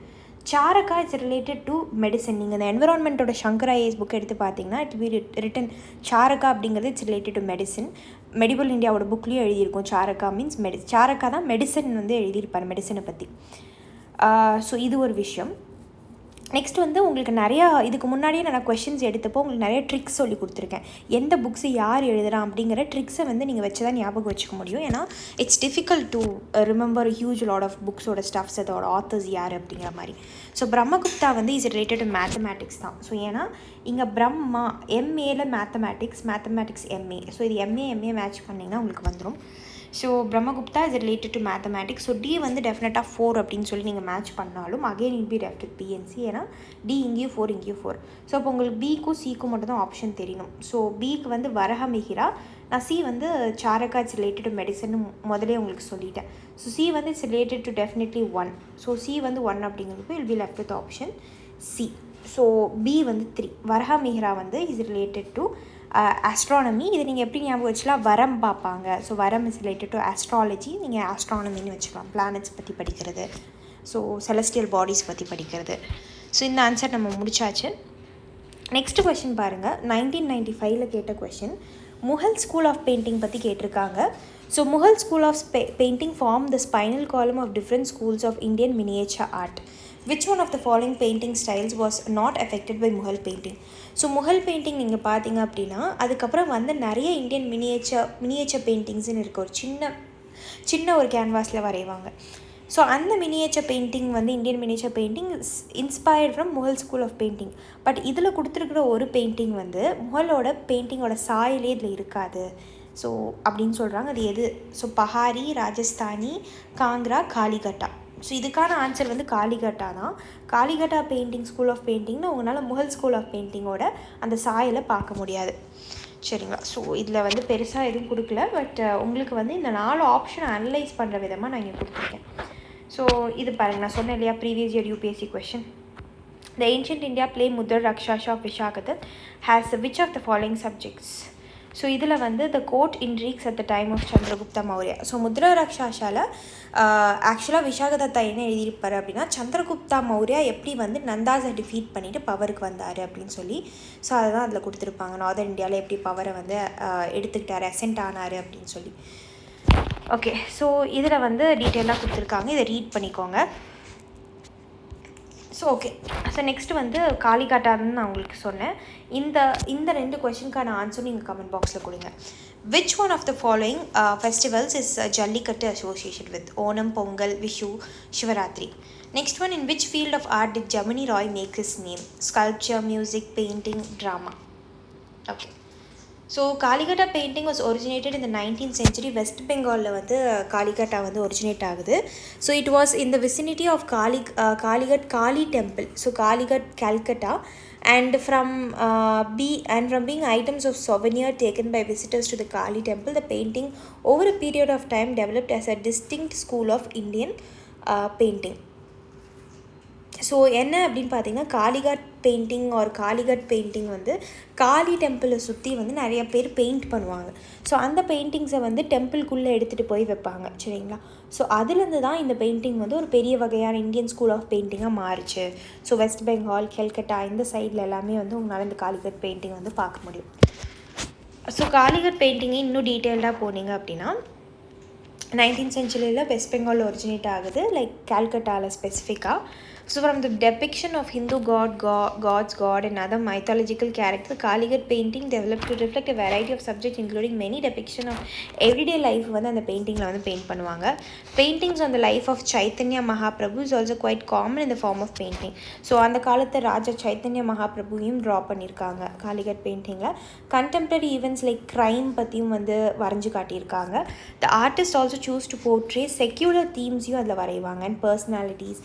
Charaka it's related to medicine. நீங்கள் இந்த என்விரான்மெண்ட்டோட சங்கர் ஐஏஎஸ் புக் எடுத்து பார்த்தீங்கன்னா இட் பி ரிட்டன் சாரக்கா அப்படிங்கிறது it's related to medicine. Medieval இந்தியாவோட புக்லேயும் எழுதியிருக்கும் சாரக்கா மீன்ஸ் சாரக்கா தான் மெடிசன் வந்து எழுதியிருப்பார் மெடிசனை பற்றி. ஸோ இது ஒரு விஷயம். நெக்ஸ்ட் வந்து உங்களுக்கு நிறையா இதுக்கு முன்னாடியே நான் கொஷின்ஸ் எடுத்தப்போ உங்களுக்கு நிறைய ட்ரிக்ஸ் சொல்லி கொடுத்துருக்கேன். எந்த புக்ஸு யார் எழுதுகிறான் அப்படிங்கிற ட்ரிக்ஸை வந்து நீங்கள் வச்சு தான் ஞாபகம் வச்சுக்க முடியும். ஏன்னா it's difficult to remember huge lot of புக்ஸோட ஸ்டஃப்ஸ், அதோட ஆத்தர்ஸ் யார் அப்படிங்கிற மாதிரி. ஸோ பிரம்மகுப்தா வந்து இஸ் ரிலேட்டட் டு மேத்தமேட்டிக்ஸ் தான். ஸோ ஏன்னா இங்கே பிரம்மா எம்ஏல மேத்தமேட்டிக்ஸ் எம்ஏ. ஸோ இது எம்ஏ மேட்ச் பண்ணிங்கன்னா உங்களுக்கு வந்துடும். So Brahmagupta is related to mathematics. So D வந்து டெஃபினட்டாக 4 அப்படின்னு சொல்லி நீங்கள் மேட்ச் பண்ணாலும் again it be left with B and C. ஏன்னா டி இங்கேயும் 4. ஸோ அப்போ உங்களுக்கு பிக்கும் சிக்கும் மட்டும் தான் ஆப்ஷன் தெரியணும். ஸோ பிக்கு வந்து வரஹமிஹிரா, நான் சி வந்து Charaka it's related to medicine முதலே உங்களுக்கு சொல்லிட்டேன். ஸோ சி வந்து it's related to definitely 1. So C வந்து 1 அப்படிங்கிறப்போ will be left with option C. So B வந்து 3. வரஹமிஹிரா வந்து இஸ் ரிலேட்டட் டு ஆஸ்ட்ரானமி. இது நீங்கள் எப்படி ஞாபகம் வச்சுலாம் வரம் பார்ப்பாங்க. ஸோ வரம் இஸ் ரிலேட்டட் டு ஆஸ்ட்ராலஜி. நீங்கள் ஆஸ்ட்ரானமின்னு வச்சுக்கலாம். பிளானட்ஸ் பற்றி படிக்கிறது, ஸோ செலஸ்டியல் பாடிஸ் பற்றி படிக்கிறது. ஸோ இந்த ஆன்சர் நம்ம முடிச்சாச்சு. நெக்ஸ்ட் கொஷின் பாருங்கள். 1995 கேட்ட question Mughal school of painting பற்றி கேட்டிருக்காங்க. So Mughal school of painting form the spinal column of different schools of Indian miniature art. Which one of the following painting styles was not affected by Mughal painting? So Mughal painting நீங்கள் பார்த்தீங்க அப்படின்னா அதுக்கப்புறம் வந்து நிறைய Indian miniature பெயிண்டிங்ஸ்னு இருக்குது. ஒரு சின்ன ஒரு கேன்வாஸில் வரைவாங்க. ஸோ அந்த மினியேச்சர் பெயிண்டிங் வந்து Indian miniature painting inspired from Mughal school of painting. But இதில் கொடுத்துருக்குற ஒரு பெயிண்டிங் வந்து முகலோட பெயிண்டிங்கோட சாயிலே இதில் இருக்காது. ஸோ அப்படின்னு சொல்கிறாங்க. அது எது? ஸோ பஹாரி, ராஜஸ்தானி, காங்க்ரா, காலிகட்டா. ஸோ இதுக்கான ஆன்சர் வந்து காலிகட்டா தான். காலிகட்டா பெயிண்டிங் ஸ்கூல் ஆஃப் பெயிண்டிங்னு உங்களால் முகல் ஸ்கூல் ஆஃப் பெயிண்டிங்கோட அந்த சாயலை பார்க்க முடியாது. சரிங்களா? ஸோ இதில் வந்து பெருசாக எதுவும் கொடுக்கல. பட் உங்களுக்கு வந்து இந்த 4 ஆப்ஷனை அனலைஸ் பண்ணுற விதமாக நான் இங்கே கொடுத்துருக்கேன். ஸோ இது பாருங்கள், நான் சொன்னேன் இல்லையா previous year UPSC question. The ancient India play Mudra Rakshasa of Vishakhat has which of the following subjects? So இதில் வந்து the court intrigues at the time of Chandragupta Maurya. So Mudra ராக்ஷாஷாவில் ஆக்சுவலாக விசாகதத்தா என்ன எழுதியிருப்பார் அப்படின்னா சந்திரகுப்தா மௌரியா எப்படி வந்து நந்தாஸை டிஃபீட் பண்ணிவிட்டு பவருக்கு வந்தார் அப்படின்னு சொல்லி. ஸோ அதை தான் அதில் கொடுத்துருப்பாங்க. நார்தர்ன் இந்தியாவில் எப்படி பவரை வந்து எடுத்துக்கிட்டார், அசென்ட் ஆனார் அப்படின்னு சொல்லி. ஓகே, ஸோ இதில் வந்து டீட்டெயிலாக கொடுத்துருக்காங்க. இதை ரீட் பண்ணிக்கோங்க. ஸோ ஓகே, ஸோ நெக்ஸ்ட்டு வந்து காலிகட்டான்னு நான் உங்களுக்கு சொன்னேன். இந்த 2 கொஷினுக்கான ஆன்சர் நீங்கள் கமெண்ட் பாக்ஸில் கொடுங்க. Which one of the following festivals is Jallikattu association with? Onam, Pongal, Vishu, Shivaratri. Next one, in which field of art did Jamini Roy make his name? Sculpture, music, painting, drama. Okay, so Kalighat painting was originated இந்த 19th century. West பெங்காலில் வந்து காலிகட்டா வந்து originate ஆகுது. So it was in the vicinity of Kalighat Kali temple. So Kalighat Calcutta and from being items of souvenir taken by visitors to the Kali temple, the painting over a period of time developed as a distinct school of Indian painting. So என்ன அப்படின்னு பார்த்தீங்கன்னா Kalighat painting ஒரு Kalighat painting வந்து காளி டெம்பிளை சுற்றி வந்து நிறைய பேர் paint பண்ணுவாங்க. ஸோ அந்த பெயிண்டிங்ஸை வந்து டெம்பிள்குள்ளே எடுத்துகிட்டு போய் வைப்பாங்க. சரிங்களா? ஸோ அதுலேருந்து தான் இந்த பெயிண்டிங் வந்து ஒரு பெரிய வகையான இந்தியன் ஸ்கூல் ஆஃப் பெயிண்டிங்காக மாறிச்சு. ஸோ வெஸ்ட் பெங்கால், கல்கட்டா இந்த சைடில் எல்லாமே வந்து உங்களால் இந்த காளிகட் பெயிண்டிங் வந்து பார்க்க முடியும். ஸோ காளிகட் பெயிண்டிங்கை இன்னும் டீட்டெயில்டாக போனீங்க அப்படின்னா 19th century வெஸ்ட் பெங்காலில் ஒரிஜினேட் ஆகுது, லைக் கல்கட்டாவில் ஸ்பெசிஃபிக்காக. So from the depiction of Hindu gods, god and other mythological characters, the Kaligat painting developed to reflect a variety of subjects including many depiction of everyday life வந்து அந்த பெயிண்டிங்கில் வந்து paint பண்ணுவாங்க. Paintings on the life of Chaitanya Mahaprabhu is also quite common in the form of painting. So அந்த காலத்தை ராஜா Chaitanya மகாபிரபுவையும் draw பண்ணியிருக்காங்க Kalighat பெயிண்டிங்கில். Contemporary events like crime பற்றியும் வந்து வரைஞ்சி காட்டியிருக்காங்க. The artist also choose to portray secular themes-யும் அதில் வரைவாங்க and personalities,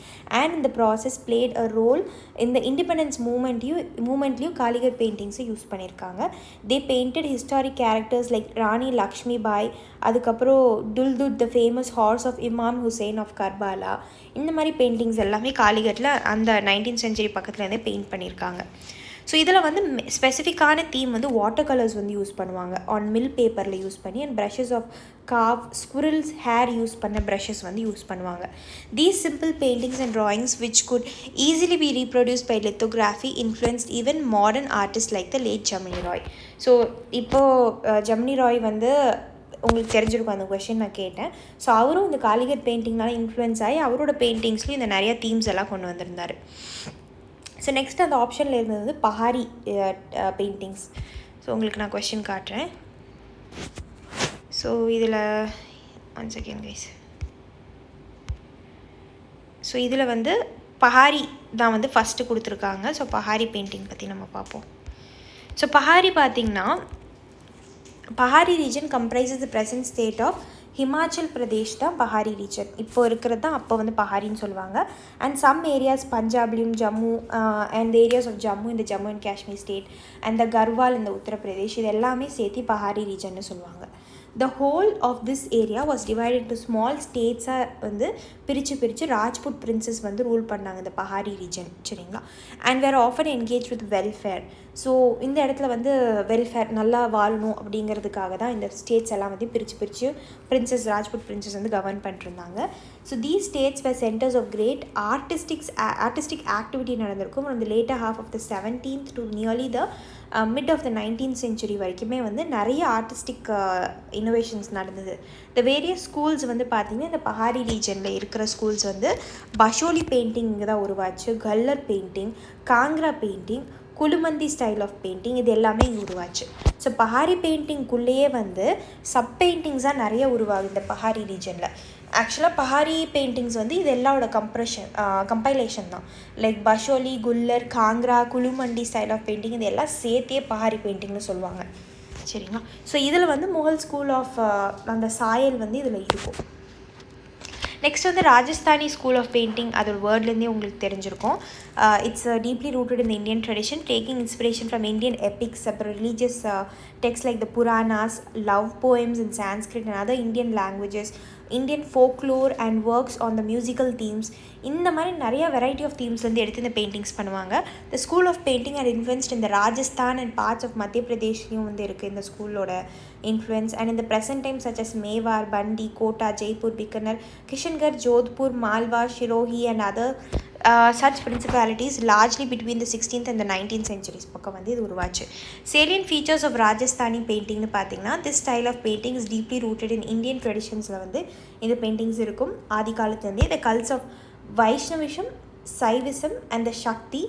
and in the process played a role in the independence movement-லையும் காளிகட் பெயிண்டிங்ஸை யூஸ் பண்ணியிருக்காங்க. They painted historic characters like Rani Lakshmi Bai, அதுக்கப்புறம் Duldul the famous horse of Imam Hussain of Karbala. இந்த மாதிரி paintings எல்லாமே காளிகட்டில் அந்த 19th century பக்கத்துலேருந்தே பெயிண்ட் பண்ணியிருக்காங்க. ஸோ இதில் வந்து ஸ்பெசிஃபிக்கான தீம் வந்து வாட்டர் கலர்ஸ் வந்து யூஸ் பண்ணுவாங்க ஆன் மில் பேப்பரில் யூஸ் பண்ணி and brushes of cow squirrels hair use பண்ண ப்ரஷஸ் வந்து யூஸ் பண்ணுவாங்க. These simple paintings and drawings which could easily be reproduce by lithography influenced even modern artist like the late Jamini Roy. So இப்போது ஜெமினி ராய் வந்து உங்களுக்கு தெரிஞ்சிருக்கும் அந்த கொஷின் நான் கேட்டேன். ஸோ அவரும் இந்த காலிகட் பெயிண்டிங்னால இன்ஃப்ளூயன்ஸ் ஆகி அவரோட பெயிண்டிங்ஸ்லையும் இந்த நிறையா தீம்ஸ் எல்லாம் கொண்டு வந்திருந்தார். ஸோ நெக்ஸ்ட் அந்த ஆப்ஷனில் இருந்தது வந்து பஹாரி பெயிண்டிங்ஸ். ஸோ உங்களுக்கு நான் கொஷின் காட்டுறேன். ஸோ இதில் 1 செகண்ட் கைஸ். ஸோ இதில் வந்து பஹாரி தான் வந்து ஃபஸ்ட்டு கொடுத்துருக்காங்க. ஸோ பஹாரி பெயிண்டிங் பற்றி நம்ம பார்ப்போம். ஸோ பஹாரி பார்த்திங்கன்னா Pahari region comprises the present state of Himachal Pradesh தான் பஹாரி ரீஜன். இப்போ இருக்கிறது தான் அப்போ வந்து பஹாரின்னு சொல்லுவாங்க. அண்ட் சம் ஏரியாஸ் பஞ்சாப்லையும் Jammu and areas of Jammu இந்த Jammu and Kashmir state and the Garhwal இந்த உத்தரப்பிரதேஷ் இது எல்லாமே சேர்த்து பஹாரி ரீஜன்னு சொல்லுவாங்க. The whole of this area was divided into small states வந்து பிரித்து ராஜ்புட் பிரின்சஸ் வந்து ரூல் பண்ணாங்க இந்த பஹாரி ரீஜன். சரிங்களா? And were often engage with welfare. So இந்த இடத்துல வந்து வெல்ஃபேர் நல்லா வாழணும் அப்படிங்கிறதுக்காக தான் இந்த ஸ்டேட்ஸ் எல்லாம் வந்து பிரித்து பிரின்சஸ் ராஜ்புட் பிரின்சஸ் வந்து கவர்ன் பண்ணிருந்தாங்க. So these states were centres of great artistic activity நடந்திருக்கும் from the latter half of the 17th to nearly the mid of the 19th century வரைக்குமே வந்து நிறைய ஆர்டிஸ்டிக் இன்னோவேஷன்ஸ் நடந்தது. த வேரியஸ் ஸ்கூல்ஸ் வந்து பார்த்திங்கன்னா இந்த பஹாரி ரீஜனில் இருக்கிற ஸ்கூல்ஸ் வந்து பஷோலி பெயிண்டிங் இங்கே தான் உருவாச்சு, Guler painting, Kangra painting, Kullu Mandi style of painting இது எல்லாமே இங்கே உருவாச்சு. ஸோ பஹாரி பெயிண்டிங்குள்ளேயே வந்து சப் பெயிண்டிங்ஸாக நிறைய உருவாகுது இந்த பஹாரி ரீஜனில். ஆக்சுவலாக பஹாரி பெயிண்டிங்ஸ் வந்து இது எல்லாரோட கம்பைலேஷன் தான். Like Basohli, Guler, Kangra, Kullu Mandi style of painting இது எல்லாம் சேர்த்தே பஹாரி பெயிண்டிங்னு சொல்லுவாங்க. சரிங்களா? ஸோ இதில் வந்து முகல் ஸ்கூல் ஆஃப் அந்த சாயல் வந்து இதில் இருக்கும். நெக்ஸ்ட் வந்து ராஜஸ்தானி ஸ்கூல் ஆஃப் பெயிண்டிங் அதோட வேர்ட்லேருந்தே உங்களுக்கு தெரிஞ்சிருக்கும். It's deeply rooted in the Indian tradition taking inspiration from Indian epics அப்புறம் religious texts like the Puranas, love poems in Sanskrit and other Indian languages, Indian folklore and works on the musical themes. இந்த மாதிரி நிறைய variety of தீம்ஸ்லேருந்து எடுத்து இந்த paintings பண்ணுவாங்க. The school of painting are influenced இந்த Rajasthan and parts of மத்திய பிரதேஷ்லையும் வந்து இருக்குது இந்த ஸ்கூலோட இன்ஃப்ளூயன்ஸ். அண்ட் இந்த present time such as Mewar, Bundi, Kota, Jaipur, Bikaner, Kishangarh, Jodhpur, Malwa, Sirohi and other such principalities largely between the 16th and the 19th centuries பக்கம் வந்து இது உருவாச்சு. Salient features of Rajasthani painting பார்த்தீங்கன்னா this style of painting is deeply rooted in Indian traditionsல வந்து இந்த paintings இருக்கும் ஆதி காலத்துலேருந்தே. The cults of Vaishnavism, Saivism and the Shakti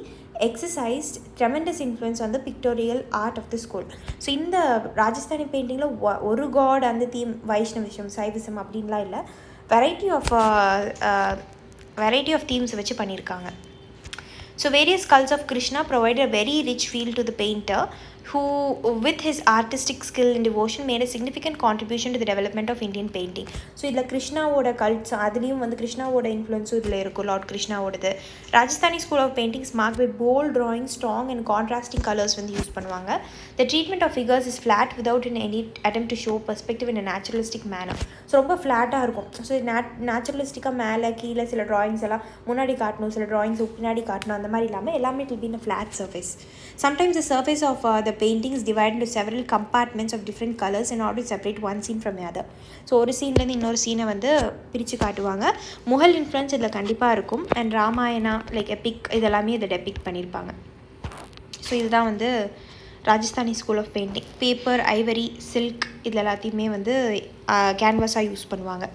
exercised tremendous influence on the pictorial art of the school. So இந்த ராஜஸ்தானி பெயிண்டிங்கில் ஒரு God அந்த theme வைஷ்ணவிசம் Saivism அப்படின்லாம் இல்லை, variety of themes வச்சு பண்ணியிருக்காங்க. So various cults of Krishna provide a very rich feel to the painter who with his artistic skill and devotion made a significant contribution to the development of Indian painting. ஸோ இதில் கிருஷ்ணாவோட cults அதுலேயும் வந்து கிருஷ்ணாவோட இன்ஃப்ளூயன்ஸும் இதில் இருக்கும். லார்ட் கிருஷ்ணாவோடது. Rajasthani school of paintings mark by bold drawing, strong and contrasting colours வந்து யூஸ் பண்ணுவாங்க. The treatment of figures is flat without in any attempt to show perspective in a naturalistic manner. So ரொம்ப ஃப்ளாட்டாக இருக்கும். So நேச்சுரலிஸ்டிக்காக மேலே கீழே சில drawings எல்லாம் முன்னாடி காட்டணும், சில ட்ராயிங்ஸ் பின்னாடி காட்டணும், அந்த மாதிரி இல்லாமல் எல்லாமே it will be in a flat surface. Sometimes the surface of the painting is divided into several compartments of different colors in order to separate one scene from the other. So ஒரு சீன்லேருந்து இன்னொரு சீனை வந்து பிரித்து காட்டுவாங்க. Mughal influence இதில் கண்டிப்பாக இருக்கும். And Ramayana like Epic இதெல்லாமே இதை டெபிக்ட் பண்ணியிருப்பாங்க. ஸோ இதுதான் வந்து Rajasthani school of painting. Paper, ivory, silk இது எல்லாத்தையுமே வந்து கேன்வாஸாக யூஸ் பண்ணுவாங்க.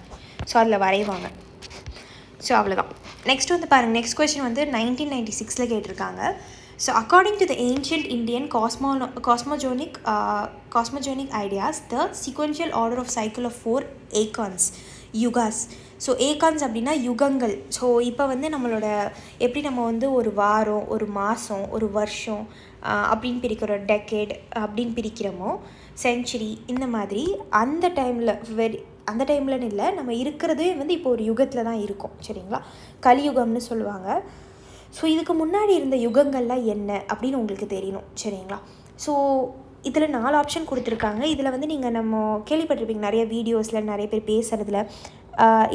ஸோ அதில் வரைவாங்க. ஸோ அவ்வளோதான். நெக்ஸ்ட் வந்து பாருங்கள், நெக்ஸ்ட் கொஸ்டின் வந்து 1996 கேட்டிருக்காங்க. So according to the ancient Indian cosmogonic ideas, the sequential order of cycle of 4 eons, yugas. So ஏகான்ஸ் அப்படின்னா யுகங்கள். ஸோ இப்போ வந்து நம்மளோட எப்படி நம்ம வந்து ஒரு வாரம், ஒரு மாதம், ஒரு வருஷம் அப்படின்னு பிரிக்கிற டெக்கேட் அப்படின்னு பிரிக்கிறோமோ, செஞ்சுரி இந்த மாதிரி அந்த டைம்லன்னு இல்லை, நம்ம இருக்கிறதே வந்து இப்போ ஒரு யுகத்தில் தான் இருக்கும். சரிங்களா? கலியுகம்னு சொல்லுவாங்க. ஸோ இதுக்கு முன்னாடி இருந்த யுகங்கள்லாம் என்ன அப்படின்னு உங்களுக்கு தெரியணும். சரிங்களா? ஸோ இதில் 4 ஆப்ஷன் கொடுத்துருக்காங்க. இதில் வந்து நீங்கள் நம்ம கேள்விப்பட்டிருப்பீங்க நிறைய வீடியோஸில் நிறைய பேர் பேசுகிறதுல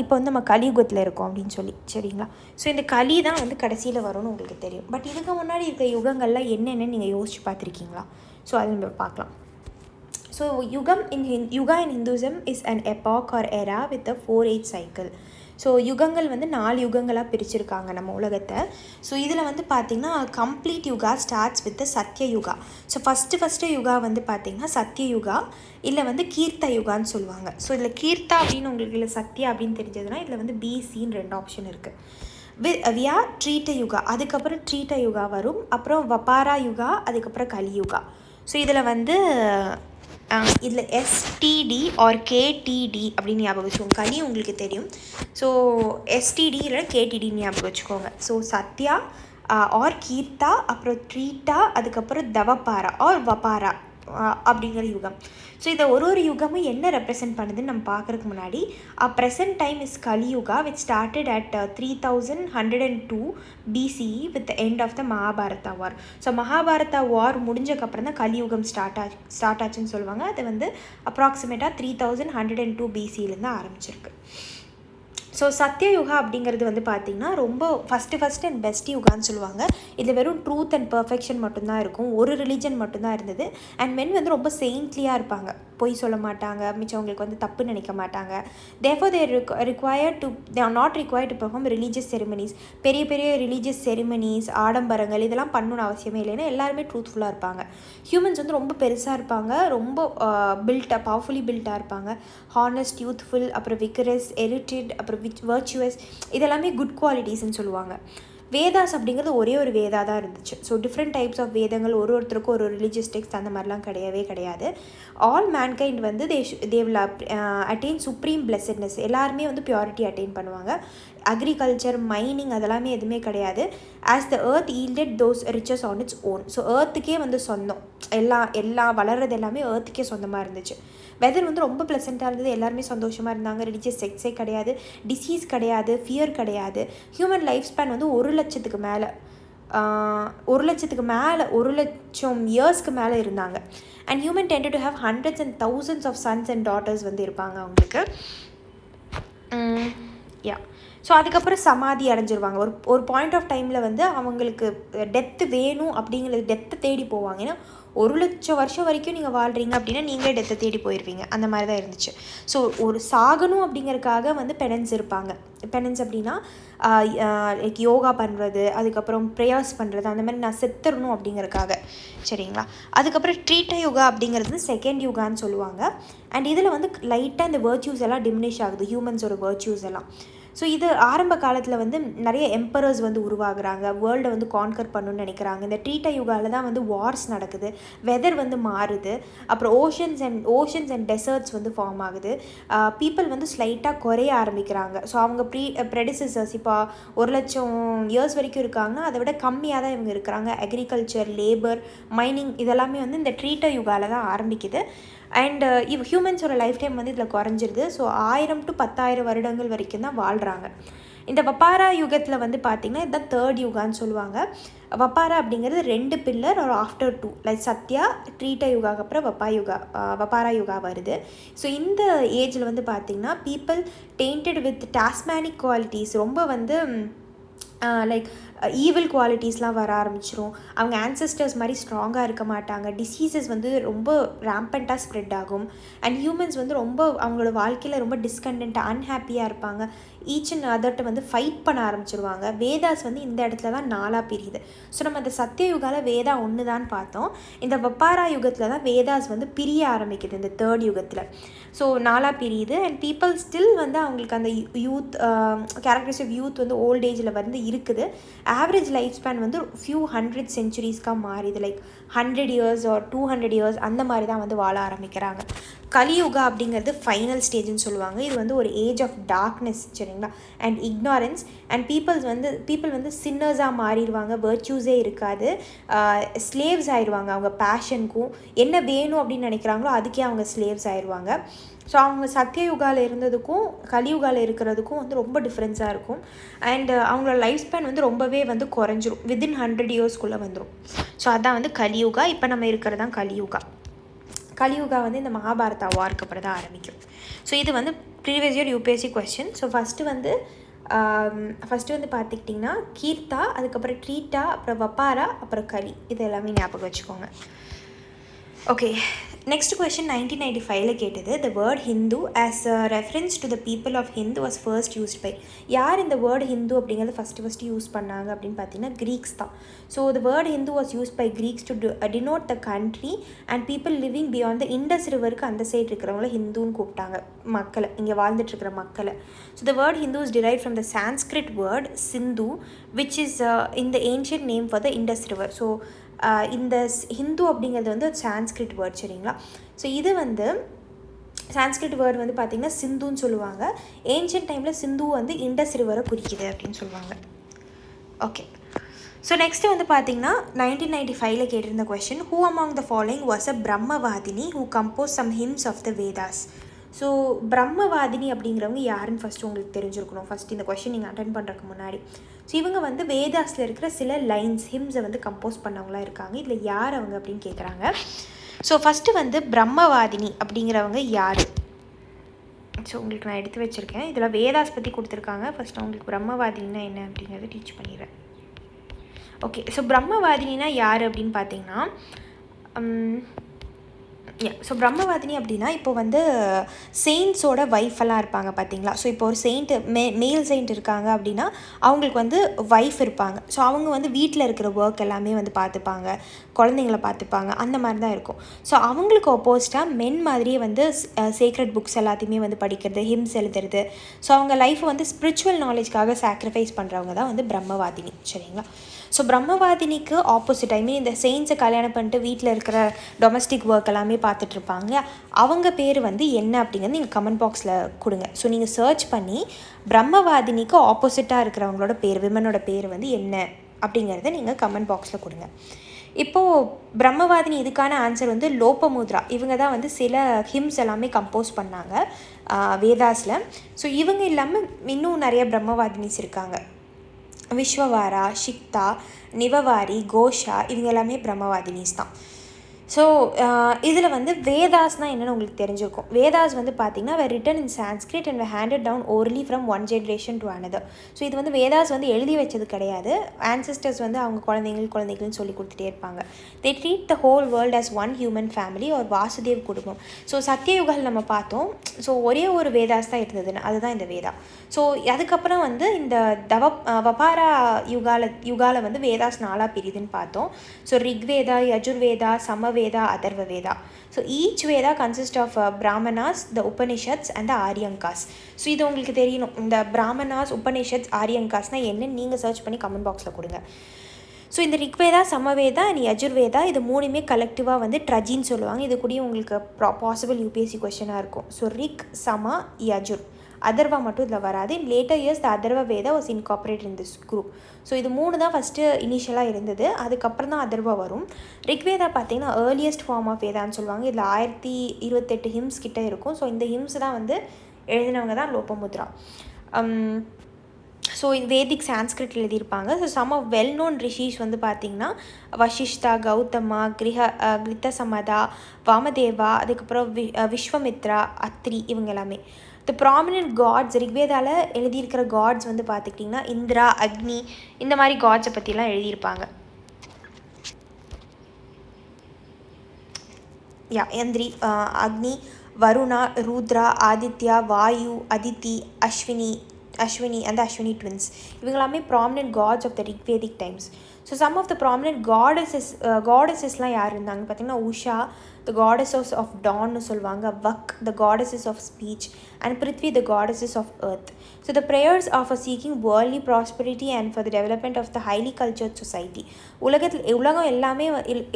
இப்போ வந்து நம்ம கலியுகத்தில் இருக்கோம் அப்படின்னு சொல்லி, சரிங்களா? ஸோ இந்த கலி தான் வந்து கடைசியில் வரும்னு உங்களுக்கு தெரியும். பட் இதுக்கு முன்னாடி இருக்க யுகங்கள்லாம் என்னென்னு நீங்கள் யோசிச்சு பார்த்துருக்கீங்களா? ஸோ அது நம்ம பார்க்கலாம். So Yuga in Hinduism is an epoch or era with a 4-age cycle. So யுகங்கள் வந்து 4 யுகங்களாக பிரிச்சிருக்காங்க நம்ம உலகத்தை. ஸோ இதில் வந்து பார்த்திங்கன்னா complete yuga starts with Satya yuga. So first yuga வந்து பார்த்திங்கன்னா சத்ய யுகா, இல்லை வந்து கீர்த்த யுகான்னு சொல்லுவாங்க. ஸோ இதில் கீர்த்தா அப்படின்னு உங்களுக்கு இல்லை சத்யா அப்படின்னு தெரிஞ்சதுன்னா இதில் வந்து பிசின்னு 2 ஆப்ஷன் இருக்குது. வியா ட்ரீட்ட யுகா, அதுக்கப்புறம் ட்ரீட்ட யுகா வரும், அப்புறம் வபாரா யுகா, அதுக்கப்புறம் கலியுகா. ஸோ இதில் வந்து இதில் எஸ்டிடி ஆர் கேடிடி அப்படின்னு ஞாபகம் வச்சுக்கோங்க. கலி உங்களுக்கு தெரியும். ஸோ எஸ்டிடி இல்லை கேடிடின்னு ஞாபகம் வச்சுக்கோங்க. ஸோ சத்யா ஆர் கீர்த்தா, அப்புறம் ட்ரீட்டா, அதுக்கப்புறம் தவபாரா ஆர் வபாரா அப்படிங்கிற யுகம். ஸோ இதை ஒரு யுகமும் என்ன ரெப்ரசென்ட் பண்ணுதுன்னு நம்ம பார்க்குறதுக்கு முன்னாடி present time is Kaliyuga which started at 3102 BCE with end of the Mahabharata war. So Mahabharata war முடிஞ்சக்கப்புறம் தான் கலியுகம் ஸ்டார்ட் ஆச்சுன்னு சொல்லுவாங்க. அது வந்து அப்ராக்சிமேட்டாக 3102 BCலேருந்து ஆரம்பிச்சிருக்கு. ஸோ சத்யயுகா அப்படிங்கிறது வந்து பார்த்திங்கன்னா ரொம்ப ஃபஸ்ட்டு அண்ட் பெஸ்ட் யுகான்னு சொல்லுவாங்க. இதில் வெறும் ட்ரூத் அண்ட் பர்ஃபெக்ஷன் மட்டும்தான் இருக்கும். ஒரு ரிலீஜன் மட்டும்தான் இருந்தது. அண்ட் மென் வந்து ரொம்ப செயின்ட்லியாக இருப்பாங்க, பொய் சொல்ல மாட்டாங்க, மிச்சவங்களுக்கு வந்து தப்பு நினைக்க மாட்டாங்க. Therefore they are not required to perform religious ceremonies. பெரிய ரிலீஜியஸ் செரிமனிஸ், ஆடம்பரங்கள் இதெல்லாம் பண்ணணும்னு அவசியமே இல்லைன்னா எல்லாருமே ட்ரூத்ஃபுல்லாக இருப்பாங்க. ஹியூமன்ஸ் வந்து ரொம்ப பெருசாக இருப்பாங்க, ரொம்ப பவர்ஃபுல்லி பில்ட்டாக இருப்பாங்க. ஹானஸ்ட், யூத்ஃபுல், அப்புறம் விகரஸ், எரிட்டட், அப்புறம் வர்ச்சுவஸ், இதெல்லாமே குட் குவாலிட்டிஸ்ன்னு சொல்லுவாங்க. வேதாஸ் அப்படிங்கிறது ஒரே ஒரு வேதா தான் இருந்துச்சு. ஸோ டிஃப்ரெண்ட் டைப்ஸ் ஆஃப் வேதங்கள், ஒருத்தருக்கும் ஒரு ரிலீஜியஸ் டெக்ஸ்ட் அந்த மாதிரிலாம் கிடையாது. ஆல் மேன்கைண்ட் வந்து they will attain supreme blessedness. எல்லாருமே வந்து பியூரிட்டி அட்டைன் பண்ணுவாங்க. அக்ரிகல்ச்சர், மைனிங் அதெல்லாமே எதுவுமே கிடையாது. As the earth yielded those riches on its own. So ஏர்த்துக்கே வந்து சொந்தம், எல்லா வளர்றது எல்லாமே ஏர்த்துக்கே சொந்தமாக இருந்துச்சு. வெதர் வந்து ரொம்ப ப்ளசண்ட்டாக இருந்தது, எல்லாருமே சந்தோஷமாக இருந்தாங்க. ரிலீஜியஸ் செக்ஸே கிடையாது, டிசீஸ் கிடையாது, ஃபியர் கிடையாது. ஹியூமன் லைஃப் ஸ்பேன் வந்து 1 லட்சத்துக்கு மேலே 1 லட்சம் இயர்ஸ்க்கு மேலே இருந்தாங்க. And human tended to have hundreds and thousands of sons and daughters வந்து இருப்பாங்க அவங்களுக்கு. ஸோ அதுக்கப்புறம் சமாதி அடைஞ்சிருவாங்க. ஒரு பாயிண்ட் ஆஃப் டைமில் வந்து அவங்களுக்கு டெத்து வேணும் அப்படிங்கிறது, டெத்தை தேடி போவாங்க. ஏன்னா 1 லட்சம் வருஷம் வரைக்கும் நீங்கள் வாழ்கிறீங்க அப்படின்னா நீங்களே டெத்தை தேடி போயிடுவீங்க. அந்த மாதிரி தான் இருந்துச்சு. ஸோ ஒரு சாகணும் அப்படிங்கிறதுக்காக வந்து பெனன்ஸ் இருப்பாங்க. பெனன்ஸ் அப்படின்னா லைக் யோகா பண்ணுறது, அதுக்கப்புறம் ப்ரேயர்ஸ் பண்ணுறது, அந்த மாதிரி நான் செத்துடணும் அப்படிங்கிறதுக்காக, சரிங்களா? அதுக்கப்புறம் ட்ரீட்ட யோகா அப்படிங்கிறது செகண்ட் யோகான்னு சொல்லுவாங்க. அண்ட் இதில் வந்து லைட்டாக இந்த வேர்ச்சியூஸ் எல்லாம் டிமினிஷ் ஆகுது, ஹியூமன்ஸோட வேர்ச்சியூஸ் எல்லாம். ஸோ இது ஆரம்ப காலத்தில் வந்து நிறைய எம்பரர்ஸ் வந்து உருவாகுறாங்க, வேர்ல்டை வந்து கான்கர் பண்ணணும்னு நினைக்கிறாங்க. இந்த ட்ரீட்ட யுகாவில் தான் வந்து வார்ஸ் நடக்குது, வெதர் வந்து மாறுது, அப்புறம் ஓஷன்ஸ் அண்ட் டெசர்ட்ஸ் வந்து ஃபார்ம் ஆகுது. பீப்புள் வந்து ஸ்லைட்டாக குறைய ஆரம்பிக்கிறாங்க. ஸோ அவங்க ப்ரெடிசஸர்ஸ் இப்போ 1 லட்சம் இயர்ஸ் வரைக்கும் இருக்காங்கன்னா அதை விட கம்மியாக தான் இவங்க இருக்கிறாங்க. அக்ரிகல்ச்சர், லேபர், மைனிங் இதெல்லாமே வந்து இந்த ட்ரீட்ட யுகாவில் தான் ஆரம்பிக்குது. அண்ட் ஹியூமன்ஸோட லைஃப் டைம் வந்து இதில் குறைஞ்சிருது. ஸோ 1000 to 10,000 வருடங்கள் வரைக்கும் தான் வாழ்கிறாங்க. இந்த வபாரா யுகத்தில் வந்து பார்த்திங்கன்னா இதுதான் தேர்ட் யுகான்னு சொல்லுவாங்க. வபாரா அப்படிங்கிறது 2 பில்லர் ஒரு ஆஃப்டர் 2, லைக் சத்யா, ட்ரீட்ட யுகாக்கு அப்புறம் வபாரா யுகா வருது. ஸோ இந்த ஏஜில் வந்து பார்த்திங்கன்னா பீப்புள் டெயின்டட் வித் டாஸ்மேனிக் குவாலிட்டிஸ், ரொம்ப வந்து லைக் ஈவில் குவாலிட்டிஸ்லாம் வர ஆரம்பிச்சிரும். அவங்க ஆன்சஸ்டர்ஸ் மாதிரி ஸ்ட்ராங்காக இருக்க மாட்டாங்க. டிசீசஸ் வந்து ரொம்ப ரேம்பண்ட்டாக ஸ்ப்ரெட் ஆகும். அண்ட் ஹியூமன்ஸ் வந்து ரொம்ப அவங்களோட வாழ்க்கையில் ரொம்ப டிஸ்கண்டென்ட்டாக, அன்ஹாப்பியாக இருப்பாங்க. ஈச் அண்ட் அதர்கிட்ட வந்து ஃபைட் பண்ண ஆரம்பிச்சிருவாங்க. வேதாஸ் வந்து இந்த இடத்துல தான் 4ஆக பிரியுது. ஸோ நம்ம அந்த சத்தியயுகாவில் வேதா ஒன்று தான் பார்த்தோம். இந்த வபாரா யுகத்தில் தான் வேதாஸ் வந்து பிரிய ஆரம்பிக்குது, இந்த தேர்ட் யுகத்தில். ஸோ 4ஆக பிரியுது. அண்ட் பீப்புள் ஸ்டில் வந்து அவங்களுக்கு அந்த யூத் கேரக்டரிஸ்டிக் யூத் வந்து ஓல்ட் ஏஜில் வந்து இருக்குது. ஆவரேஜ் லைஃப் ஸ்பேன் வந்து ஃபியூ 100 சென்ச்சுரிஸ்க்காக மாறிது, லைக் 100 இயர்ஸ் ஆர் 200 இயர்ஸ் அந்த மாதிரி தான் வந்து வாழ ஆரம்பிக்கிறாங்க. கலியுகா அப்படிங்கிறது ஃபைனல் ஸ்டேஜ்னு சொல்லுவாங்க. இது வந்து ஒரு ஏஜ் ஆஃப் டார்க்னஸ், சரிங்களா, அண்ட் இக்னாரன்ஸ். அண்ட் பீப்புள் வந்து சின்னர்ஸாக மாறிடுவாங்க, வேர்ச்சூஸே இருக்காது, ஸ்லேவ்ஸ் ஆயிடுவாங்க. அவங்க பேஷனுக்கும் என்ன வேணும் அப்படின்னு நினைக்கிறாங்களோ அதுக்கே அவங்க ஸ்லேவ்ஸ் ஆயிடுவாங்க. ஸோ அவங்க சத்தியயுகாவில் இருந்ததுக்கும் கலியுகாவில் இருக்கிறதுக்கும் வந்து ரொம்ப டிஃப்ரென்ஸாக இருக்கும். அண்ட் அவங்களோட லைஃப் ஸ்பேன் வந்து ரொம்பவே வந்து குறைஞ்சிரும், வித்தின் 100 இயர்ஸ்க்குள்ளே வந்துடும். ஸோ அதான் வந்து கலியுகா. இப்போ நம்ம இருக்கிறது தான் கலியுகா. கலியுகா வந்து இந்த மகாபாரதா வார்க்கு அப்புறம் தான் ஆரம்பிக்கும். ஸோ இது வந்து previous year UPSC question. So first வந்து பார்த்துக்கிட்டிங்கன்னா கீர்த்தா, அதுக்கப்புறம் ட்ரீட்டா, அப்புறம் வப்பாரா, அப்புறம் களி, இது எல்லாமே ஞாபகம் வச்சுக்கோங்க. ஓகே, நெக்ஸ்ட் கொஸ்டின் 1995 கேட்டது. The word Hindu as a reference to the people of Hindu was first used by. யார் இந்த வேர்டு ஹிந்து அப்படிங்கிறது ஃபஸ்ட்டு யூஸ் பண்ணாங்க அப்படின்னு பார்த்தீங்கன்னா க்ரீக்ஸ் தான். So the word Hindu was use by Greeks to denote the country and people living beyond the Indus ரிவருக்கு அந்த side இருக்கிறவங்கள ஹிந்துன்னு கூப்பிட்டாங்க, மக்களை, இங்கே வாழ்ந்துட்டுருக்கிற மக்களை. So the word Hindu is derived from the Sanskrit word Sindhu which is in the ancient name for the Indus river. So இந்த ஹிந்து அப்படிங்கிறது வந்து சான்ஸ்கிரிட் வேர்ட், சரிங்களா. ஸோ இது வந்து சான்ஸ்கிரிட் வேர்டு வந்து பார்த்திங்கன்னா சிந்துன்னு சொல்லுவாங்க. ஏன்ஷியன்ட் டைமில் சிந்து வந்து இண்டஸ் ரிவரை குறிக்குது அப்படின்னு சொல்லுவாங்க. ஓகே, ஸோ நெக்ஸ்ட்டு வந்து பார்த்திங்கன்னா 1995 கேட்டிருந்த question, who among the following was a brahmavadini who compose some hymns of the Vedas. So brahmavadini அப்படிங்கிறவங்க யாருன்னு ஃபஸ்ட்டு உங்களுக்கு தெரிஞ்சிருக்கணும், ஃபஸ்ட் இந்த கொஸ்டின் நீங்கள் அட்டென்ட் பண்ணுறதுக்கு முன்னாடி. ஸோ இவங்க வந்து வேதாஸில் இருக்கிற சில லைன்ஸ் ஹிம்ஸை வந்து கம்போஸ் பண்ணவங்களாக இருக்காங்க. இதில் யார் அவங்க அப்படின்னு கேட்குறாங்க. ஸோ ஃபஸ்ட்டு வந்து பிரம்மவாதினி அப்படிங்கிறவங்க யார்? ஸோ உங்களுக்கு நான் எடுத்து வச்சுருக்கேன், இதில் வேதாஸ் பற்றி கொடுத்துருக்காங்க. ஃபஸ்ட்டு அவங்களுக்கு பிரம்மவாதினா என்ன அப்படிங்கிறத டீச் பண்ணிடுறேன். ஓகே, ஸோ பிரம்மவாதினா யார் அப்படின்னு பார்த்தீங்கன்னா, ஸோ பிரம்மவாதினி அப்படின்னா இப்போ வந்து செயின்ஸோட ஒய்ஃபெல்லாம் இருப்பாங்க பார்த்தீங்களா. ஸோ இப்போ ஒரு செயின்ட்டு மேல் செயின்ட் இருக்காங்க அப்படின்னா அவங்களுக்கு வந்து ஒய்ஃப் இருப்பாங்க. ஸோ அவங்க வந்து வீட்டில் இருக்கிற ஒர்க் எல்லாமே வந்து பார்த்துப்பாங்க, குழந்தைங்கள பார்த்துப்பாங்க, அந்த மாதிரி தான் இருக்கும். ஸோ அவங்களுக்கு அப்போஸ்ட்டாக மென் மாதிரியே வந்து சீக்ரெட் புக்ஸ் எல்லாத்தையுமே வந்து படிக்கிறது, ஹிம்ஸ் எழுதுறது, ஸோ அவங்க லைஃப்பை வந்து ஸ்பிரிச்சுவல் நாலேஜ்க்காக சாக்ரிஃபைஸ் பண்ணுறவங்க தான் வந்து பிரம்மவாதினி, சரிங்களா. ஸோ பிரம்மவாதினிக்கு ஆப்போசிட், ஐ மீன் இந்த செயின்ஸை கல்யாணம் பண்ணிட்டு வீட்டில் இருக்கிற டொமஸ்டிக் ஒர்க் எல்லாமே பார்த்துட்ருப்பாங்க, அவங்க பேர் வந்து என்ன அப்படிங்கிறது நீங்கள் கமெண்ட் பாக்ஸில் கொடுங்க. ஸோ நீங்கள் சர்ச் பண்ணி பிரம்மவாதினிக்கு ஆப்போசிட்டாக இருக்கிறவங்களோட பேர், விமனோட பேர் வந்து என்ன அப்படிங்கிறத நீங்கள் கமெண்ட் பாக்ஸில் கொடுங்க. இப்போது பிரம்மவாதினி இதுக்கான ஆன்சர் வந்து லோபமுத்ரா. இவங்க தான் வந்து சில ஹிம்ஸ் எல்லாமே கம்போஸ் பண்ணாங்க வேதாஸில். ஸோ இவங்க இல்லாமல் இன்னும் நிறைய பிரம்மவாதினிஸ் இருக்காங்க. விஸ்வவாரா, ஷிக்தா, நிவவாரி, கோஷா, இவங்க எல்லாமே பிரம்மவாதினிஸ் தான். ஸோ இதில் வந்து வேதாஸ்னால் என்னென்னு உங்களுக்கு தெரிஞ்சிருக்கும். வேதாஸ் வந்து பார்த்திங்கன்னா were written in Sanskrit and were handed down orally from one generation to another. So இது வந்து வேதாஸ் வந்து எழுதி வச்சது கிடையாது, ஆன்சஸ்டர்ஸ் வந்து அவங்க குழந்தைங்கள்னு சொல்லி கொடுத்துட்டே இருப்பாங்க. they treat the whole world as one human family or Vasudev குடும்பம். ஸோ சத்தியயுகல் நம்ம பார்த்தோம். ஸோ ஒரே ஒரு வேதாஸ் தான் இருந்ததுன்னு, அதுதான் இந்த வேதா. ஸோ அதுக்கப்புறம் வந்து இந்த வபாரா யுகால வந்து வேதாஸ் 4 பிரிதுன்னு பார்த்தோம். So Rigveda, Yajurveda, Samaveda, Atharva Veda. So each Veda consist of Brahmanas, the Upanishads and the Aranyakas. So இது உங்களுக்கு தெரியணும், இந்த பிராமணாஸ், உபனிஷத்ஸ், ஆரியங்காஸ்னால் என்னன்னு நீங்கள் சர்ச் பண்ணி கமெண்ட் பாக்ஸில் கொடுங்க. ஸோ இந்த ரிக்வேதா, சமவேதா அண்ட் யஜுர்வேதா இது மூணுமே கலெக்டிவாக வந்து ட்ரஜின்னு சொல்லுவாங்க. இது கூடயும் உங்களுக்கு பாசிபிள் யூபிஎஸ்சி கொஸ்டினாக இருக்கும். ஸோ ரிக், சம, யஜுர், அதர்வா மட்டும் இதில் வராது. In later years the Atharva Veda was incorporate in this group. So இது 3 தான் ஃபஸ்ட்டு இனிஷியலாக இருந்தது, அதுக்கப்புறம் தான் அதர்வா வரும். ரிக்வேதா பார்த்திங்கன்னா ஏர்லியஸ்ட் ஃபார்ம் ஆஃப் வேதான்னு சொல்லுவாங்க. இதில் 1028 ஹிம்ஸ் கிட்டே இருக்கும். ஸோ இந்த ஹிம்ஸ் தான் வந்து எழுதினவங்க தான் லோபமுத்ரா. ஸோ இது வேதிக் சான்ஸ்கிரிட் எழுதியிருப்பாங்க. So some of well known rishis வந்து பார்த்திங்கன்னா வசிஷ்டா, கௌதமா, கிருத்தசமதா, வாமதேவா, அதுக்கப்புறம் விஸ்வமித்ரா, அத்ரி, இவங்க எல்லாமே. த ப்ராமினன்ட் காட்ஸ் ரிக்வேதாவில் எழுதியிருக்கிற காட்ஸ் வந்து பார்த்துக்கிட்டிங்கன்னா இந்திரா, அக்னி, இந்த மாதிரி காட்ஸை பற்றிலாம் எழுதியிருப்பாங்க. Indra, Agni, Varuna, Rudra, Aditya, Vayu, Aditi, Ashwini and the Ashwini twins, இவங்களாமே prominent gods of the Rigvedic times. So some of the prominent காடஸஸ்லாம் யார் இருந்தாங்கன்னு பார்த்தீங்கன்னா உஷா, த காடஸஸ் ஆஃப் டான்னு சொல்லுவாங்க, Vak, the goddess of speech, and Prithvi, the goddess of earth. So the prayers of a seeking worldly prosperity and for the development of the highly cultured society. உலகத்தில் எல்லாமே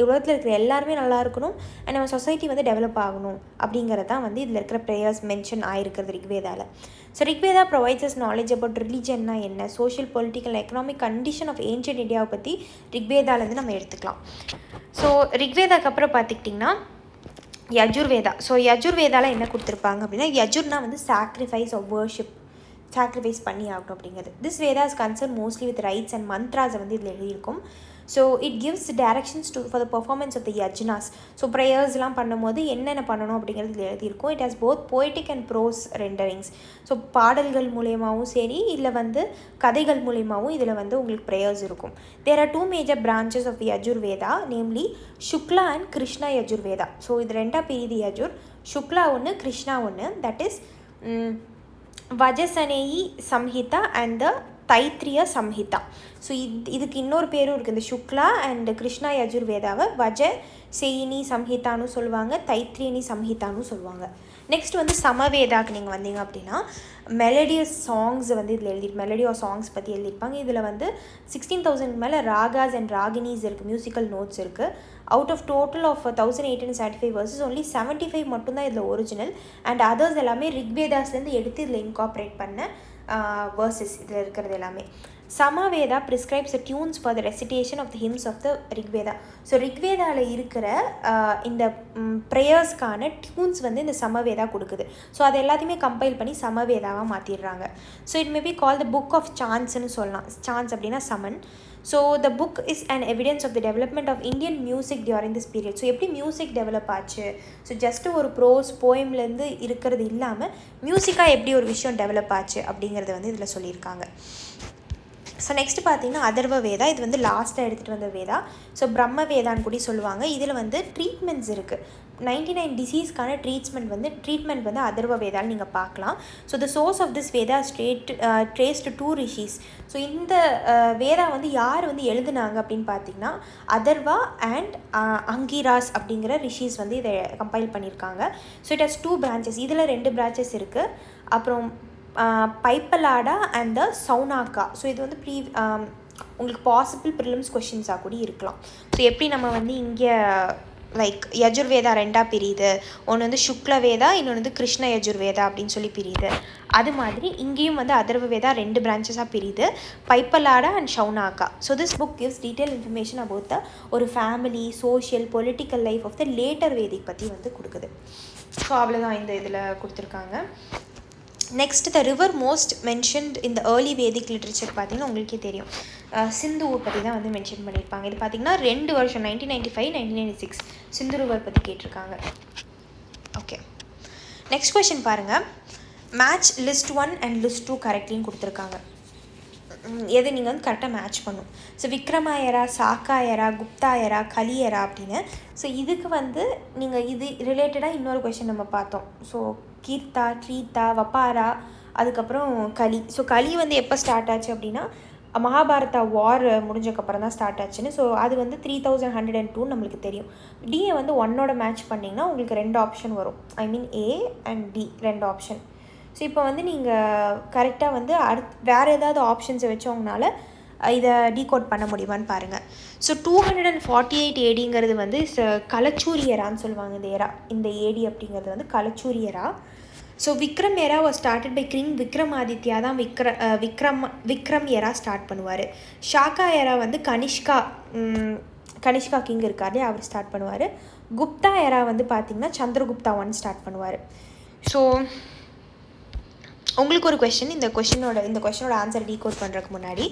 உலகத்தில் இருக்கிற எல்லாருமே நல்லா இருக்கணும் அண்ட் நம்ம சொசைட்டி வந்து டெவலப் ஆகணும் அப்படிங்கிறது தான் வந்து இதில் இருக்கிற ப்ரேயர்ஸ் மென்ஷன் ஆகிருக்கிறது ரிக்வேதாவில். So Rigveda provides us knowledge about ரிலிஜன்னா என்ன, social, political, economic condition of ancient இந்தியாவை பற்றி ரிக்வேதாலேருந்து நம்ம எடுத்துக்கலாம். ஸோ ரிக்வேதாக்கு அப்புறம் பார்த்துக்கிட்டிங்கன்னா யஜுர்வேதா. ஸோ யஜுர்வேதாவில் என்ன கொடுத்துருப்பாங்க அப்படின்னா, யஜுர்னா வந்து சாக்ரிஃபைஸ் ஆஃப் வர்ஷிப், சாக்ரிஃபைஸ் பண்ணி ஆகணும் அப்படிங்கிறது. This Veda is concern mostly with rites and மந்த்ராஸை வந்து இதில் எழுதியிருக்கும். So it gives directions for the performance of the yajnas. So ப்ரேயர்ஸ்லாம் பண்ணும்போது என்னென்ன பண்ணணும் அப்படிங்கிறது இதில் எழுதியிருக்கும். It has both poetic and prose renderings. So பாடல்கள் மூலியமாகவும் சரி இல்லை வந்து கதைகள் மூலியமாகவும் இதில் வந்து உங்களுக்கு ப்ரேயர்ஸ் இருக்கும். There are 2 major branches of the Yajurveda, namely Shukla and Krishna Yajurveda. So இது ரெண்டாக பிரியுது யஜுர். சுக்லா ஒன்று, கிருஷ்ணா ஒன்று. That is Vajasaneyi Samhita and the Taittiriya Samhita. So இதுக்கு இன்னொரு பேரும் இருக்குது. இந்த சுக்லா அண்ட் கிருஷ்ணா யஜுர்வேதாவை வஜ சேயினி சம்ஹிதான்னு சொல்லுவாங்க, தைத்திரியனி சம்ஹிதான்னு சொல்லுவாங்க. நெக்ஸ்ட் வந்து சமவேதாக்கு நீங்கள் வந்தீங்க அப்படின்னா மெலடியஸ் சாங்ஸ் வந்து இதில் மெலடி ஆஃப் சாங்ஸ் பற்றி எழுதியிருப்பாங்க. இதில் வந்து 16,000 மேலே ராகாஸ் அண்ட் ராகினிஸ் இருக்குது, மியூசிக்கல் நோட்ஸ் இருக்குது. Out of total of 1875 verses only 75 மட்டும்தான் இதில் ஒரிஜினல் அண்ட் அதர்ஸ் எல்லாமே ரிக்வேதாஸ்லேருந்து எடுத்து இதில் இன்கார்பரேட் பண்ண வேர்சஸ் இதில் இருக்கிறது எல்லாமே. Samaveda prescribes the tunes for the recitation of the hymns of the Rigveda. So ரிக்வேதாவில் இருக்கிற இந்த ப்ரேயர்ஸ்க்கான டியூன்ஸ் வந்து இந்த சமவேதா கொடுக்குது. ஸோ அது எல்லாத்தையுமே கம்பைல் பண்ணி சமவேதாவாக மாற்றிடுறாங்க. So it may be call the book of சான்ஸ்னு சொல்லலாம். சான்ஸ் அப்படின்னா சமன். So the book is an evidence of the development of Indian music during this period. So எப்படி மியூசிக் டெவலப் ஆச்சு, ஸோ ஜஸ்ட்டு ஒரு ப்ரோஸ் போயம்லேருந்து இருக்கிறது இல்லாமல் மியூசிக்காக எப்படி ஒரு விஷயம் டெவலப் ஆச்சு அப்படிங்கிறத வந்து இதில் சொல்லியிருக்காங்க. ஸோ நெக்ஸ்ட் பார்த்தீங்கன்னா அதர்வ வேதா. இது வந்து லாஸ்ட்டாக எடுத்துகிட்டு வந்த வேதா. ஸோ பிரம்ம வேதான்னு கூட சொல்லுவாங்க. இதில் வந்து ட்ரீட்மெண்ட்ஸ் இருக்குது. 99 டிசீஸ்க்கான ட்ரீட்மெண்ட் வந்து அதர்வ வேதான்னு நீங்கள் பார்க்கலாம். So the source of this Veda trace to 2 rishis. So இந்த வேதா வந்து யார் வந்து எழுதுனாங்க அப்படின்னு பார்த்தீங்கன்னா அதர்வா அண்ட் அங்கிராஸ் அப்படிங்கிற ரிஷிஸ் வந்து இதை கம்பைல் பண்ணியிருக்காங்க. So it has 2 branches. இதில் 2 பிரான்ச்சஸ் இருக்குது. அப்புறம் பைப்பலாடா அண்ட் த சவுனாக்கா. ஸோ இது வந்து உங்களுக்கு பாசிபிள் ப்ரிலிம்ஸ் கொஷின்ஸாக கூட இருக்கலாம். ஸோ எப்படி நம்ம வந்து இங்கே லைக் யஜுர்வேதா 2ஆக பிரியுது, ஒன்று வந்து சுக்ல வேதா, இன்னொன்று வந்து கிருஷ்ண யஜுர்வேதா அப்படின்னு சொல்லி பிரியுது, அது மாதிரி இங்கேயும் வந்து அதர்வ வேதா 2 பிரான்ச்சஸாக பிரியுது, Paippalada and Shaunaka. So this book gives detail information about the ஒரு family, social, political life of the later Vedic பற்றி வந்து கொடுக்குது. ஸோ அவ்வளோதான் இந்த இதில் கொடுத்துருக்காங்க. Next the river most mentioned இந்த ஏர்லி வேதிக் லிட்ரேச்சர் பார்த்தீங்கன்னா உங்களுக்கே தெரியும், சிந்து பற்றி தான் வந்து மென்ஷன் பண்ணியிருப்பாங்க. இது பார்த்திங்கன்னா 2 வருஷம் 1995, 1996 சிந்து ரிவர் பற்றி கேட்டிருக்காங்க. ஓகே, நெக்ஸ்ட் கொஷின் பாருங்கள். மேட்ச் லிஸ்ட் 1 அண்ட் லிஸ்ட் 2 கரெக்ட்லின்னு கொடுத்துருக்காங்க. எது நீங்கள் வந்து கரெக்டாக மேட்ச் பண்ணும். ஸோ விக்ரமாயரா, சாக்காயரா, குப்தாயரா, கலியரா அப்படின்னு. ஸோ இதுக்கு வந்து நீங்கள் இது ரிலேட்டடாக இன்னொரு கொஷின் நம்ம பார்த்தோம். ஸோ கீர்த்தா, ட்ரீத்தா, வப்பாரா, அதுக்கப்புறம் கலி. ஸோ கலி வந்து எப்போ ஸ்டார்ட் ஆச்சு அப்படின்னா மகாபாரதா வார் முடிஞ்சக்கப்புறம் தான் ஸ்டார்ட் ஆச்சுன்னு. ஸோ அது வந்து 3102 நம்மளுக்கு தெரியும். டியை வந்து 1ஓட மேட்ச் பண்ணிங்கன்னா உங்களுக்கு 2 ஆப்ஷன் வரும். I mean A and D 2 option. So இப்போ வந்து நீங்கள் கரெக்டாக வந்து வேறு ஏதாவது ஆப்ஷன்ஸை வச்சவங்கனால இதை டீகோட் பண்ண முடியுமான்னு பாருங்கள். ஸோ 248 ஏடிங்கிறது வந்து கலச்சூரியரான்னு சொல்லுவாங்க. இந்த ஏடி அப்படிங்கிறது வந்து கலச்சூரியரா. So Vikram era was started by king Vikramaditya தான் விக்ரம் எரா ஸ்டார்ட் பண்ணுவார். ஷாக்கா எரா வந்து கனிஷ்கா கிங் இருக்காரு, அவர் ஸ்டார்ட் பண்ணுவார். குப்தா எரா வந்து பார்த்திங்கன்னா சந்திரகுப்தா 1 ஸ்டார்ட் பண்ணுவார். ஸோ உங்களுக்கு ஒரு கொஷின், இந்த கொஷினோட ஆன்சர் டீகோட் பண்ணுறதுக்கு முன்னாடி,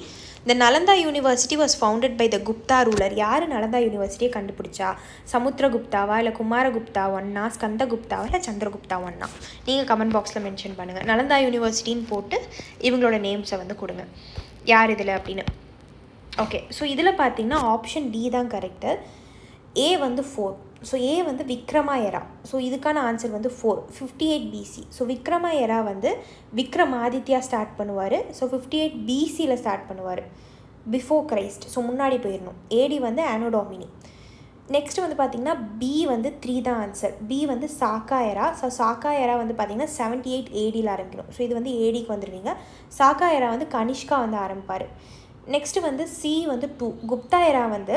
இந்த Nalanda university was founded by the Gupta ruler. யார் நலந்தா யூனிவர்சிட்டியை கண்டுபிடிச்சா? சமுத்திரகுப்தாவா, இல்லை குமாரகுப்தா 1, ஸ்கந்தகுப்தாவா, இல்லை சந்திரகுப்தா 1? நீங்கள் கமெண்ட் பாக்ஸில் மென்ஷன் பண்ணுங்கள். நலந்தா யூனிவர்சிட்டின்னு போட்டு இவங்களோட நேம்ஸை வந்து கொடுங்க, யார் இதில் அப்படின்னு. ஓகே, ஸோ இதில் பார்த்தீங்கன்னா ஆப்ஷன் டி தான் கரெக்டு. ஏ வந்து 4. ஸோ ஏ வந்து விக்ரமாயரா. ஸோ இதுக்கான ஆன்சர் வந்து 4, 58 BC. ஸோ விக்ரமாயரா வந்து விக்ரமாதித்யா ஸ்டார்ட் பண்ணுவார். ஸோ 58 BCயில் ஸ்டார்ட் பண்ணுவார், பிஃபோர் கிரைஸ்ட். ஸோ முன்னாடி போயிடணும். ஏடி வந்து ஆனோடாமினி. நெக்ஸ்ட் வந்து பார்த்திங்கன்னா பி வந்து 3 தான் ஆன்சர். பி வந்து சாக்காயரா. ஸோ சாக்காயரா வந்து பார்த்திங்கன்னா 78 ADயில் ஆரம்பிக்கணும். ஸோ இது வந்து ஏடிக்கு வந்துடுவீங்க. சாக்காயரா வந்து கனிஷ்கா வந்து ஆரம்பிப்பார். நெக்ஸ்ட்டு வந்து சி வந்து 2. குப்தாயரா வந்து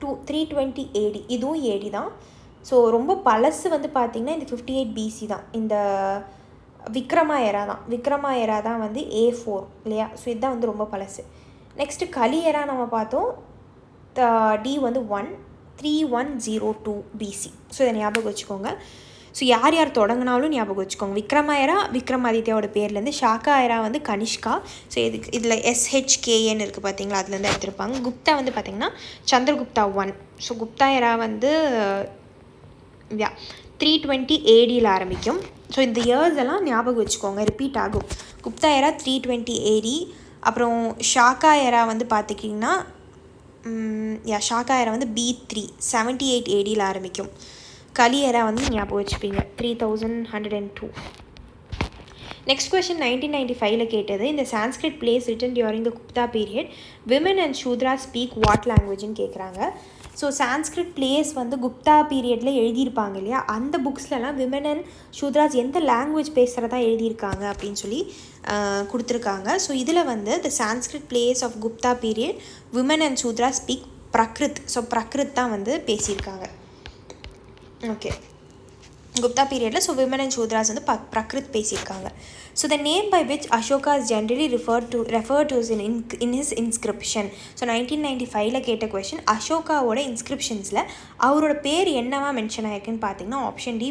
320 AD. இதுவும் ஏடி தான். ஸோ ரொம்ப பழசு வந்து பார்த்திங்கன்னா இந்த 58 BC தான். இந்த விக்ரமாயரா தான் வந்து A4 இல்லையா? ஸோ இதுதான் வந்து ரொம்ப பழசு. நெக்ஸ்ட்டு கலியரா நம்ம பார்த்தோம், டி வந்து 1, 3102 BC. ஸோ இதை ஞாபகம் வச்சுக்கோங்க. ஸோ யார் யார் தொடங்கினாலும் ஞாபகம் வச்சுக்கோங்க. விக்ரமாயரா விக்ரமாதித்யாவோட பேர்லேருந்து, ஷாக்காயரா வந்து கனிஷ்கா. ஸோ இதில் SHKN இருக்குது பார்த்தீங்களா, அதுலேருந்து எடுத்திருப்பாங்க. குப்தா வந்து பார்த்திங்கன்னா சந்திரகுப்தா 1. ஸோ குப்தாயரா வந்து 320 ADயில் ஆரம்பிக்கும். ஸோ இந்த இயர்ஸ் எல்லாம் ஞாபகம் வச்சுக்கோங்க, ரிப்பீட் ஆகும். குப்தா எரா 320 AD. அப்புறம் ஷாக்கா எரா வந்து பார்த்திங்கன்னா ஷாக்கா எரா வந்து B3 78 ADயில் ஆரம்பிக்கும். கலி எரா வந்து ஞாபகம் வச்சுப்பீங்க 3102. நெக்ஸ்ட் கொஸ்டின் 1995 கேட்டது. இந்த Sanskrit plays written during the Gupta period women and Shudra speak what லாங்குவேஜ்னு கேட்குறாங்க. ஸோ சான்ஸ்கிரிட் பிளேஸ் வந்து குப்தா பீரியடில் எழுதியிருப்பாங்க இல்லையா, அந்த புக்ஸ்லலாம் விமன் அண்ட் சூத்ராஸ் எந்த லாங்குவேஜ் பேசுகிறதா எழுதியிருக்காங்க அப்படின்னு சொல்லி கொடுத்துருக்காங்க. ஸோ இதில் வந்து the Sanskrit plays of Gupta period women and Shudra speak Prakrit. So Prakrit தான் வந்து பேசியிருக்காங்க. ஓகே, குப்தா பீரியடில் ஸோ விமன் அண்ட் சூத்ராஸ் வந்து ப்ரக்ருத் பேசியிருக்காங்க. So the name by which Ashoka is generally referred to in his inscription. So 1995 கேட்ட கொஸ்டின். அசோகாவோட இன்ஸ்கிரிப்ஷன்ஸில் அவரோட பேர் என்னவா மென்ஷன் ஆகிருக்குன்னு பார்த்தீங்கன்னா ஆப்ஷன் டி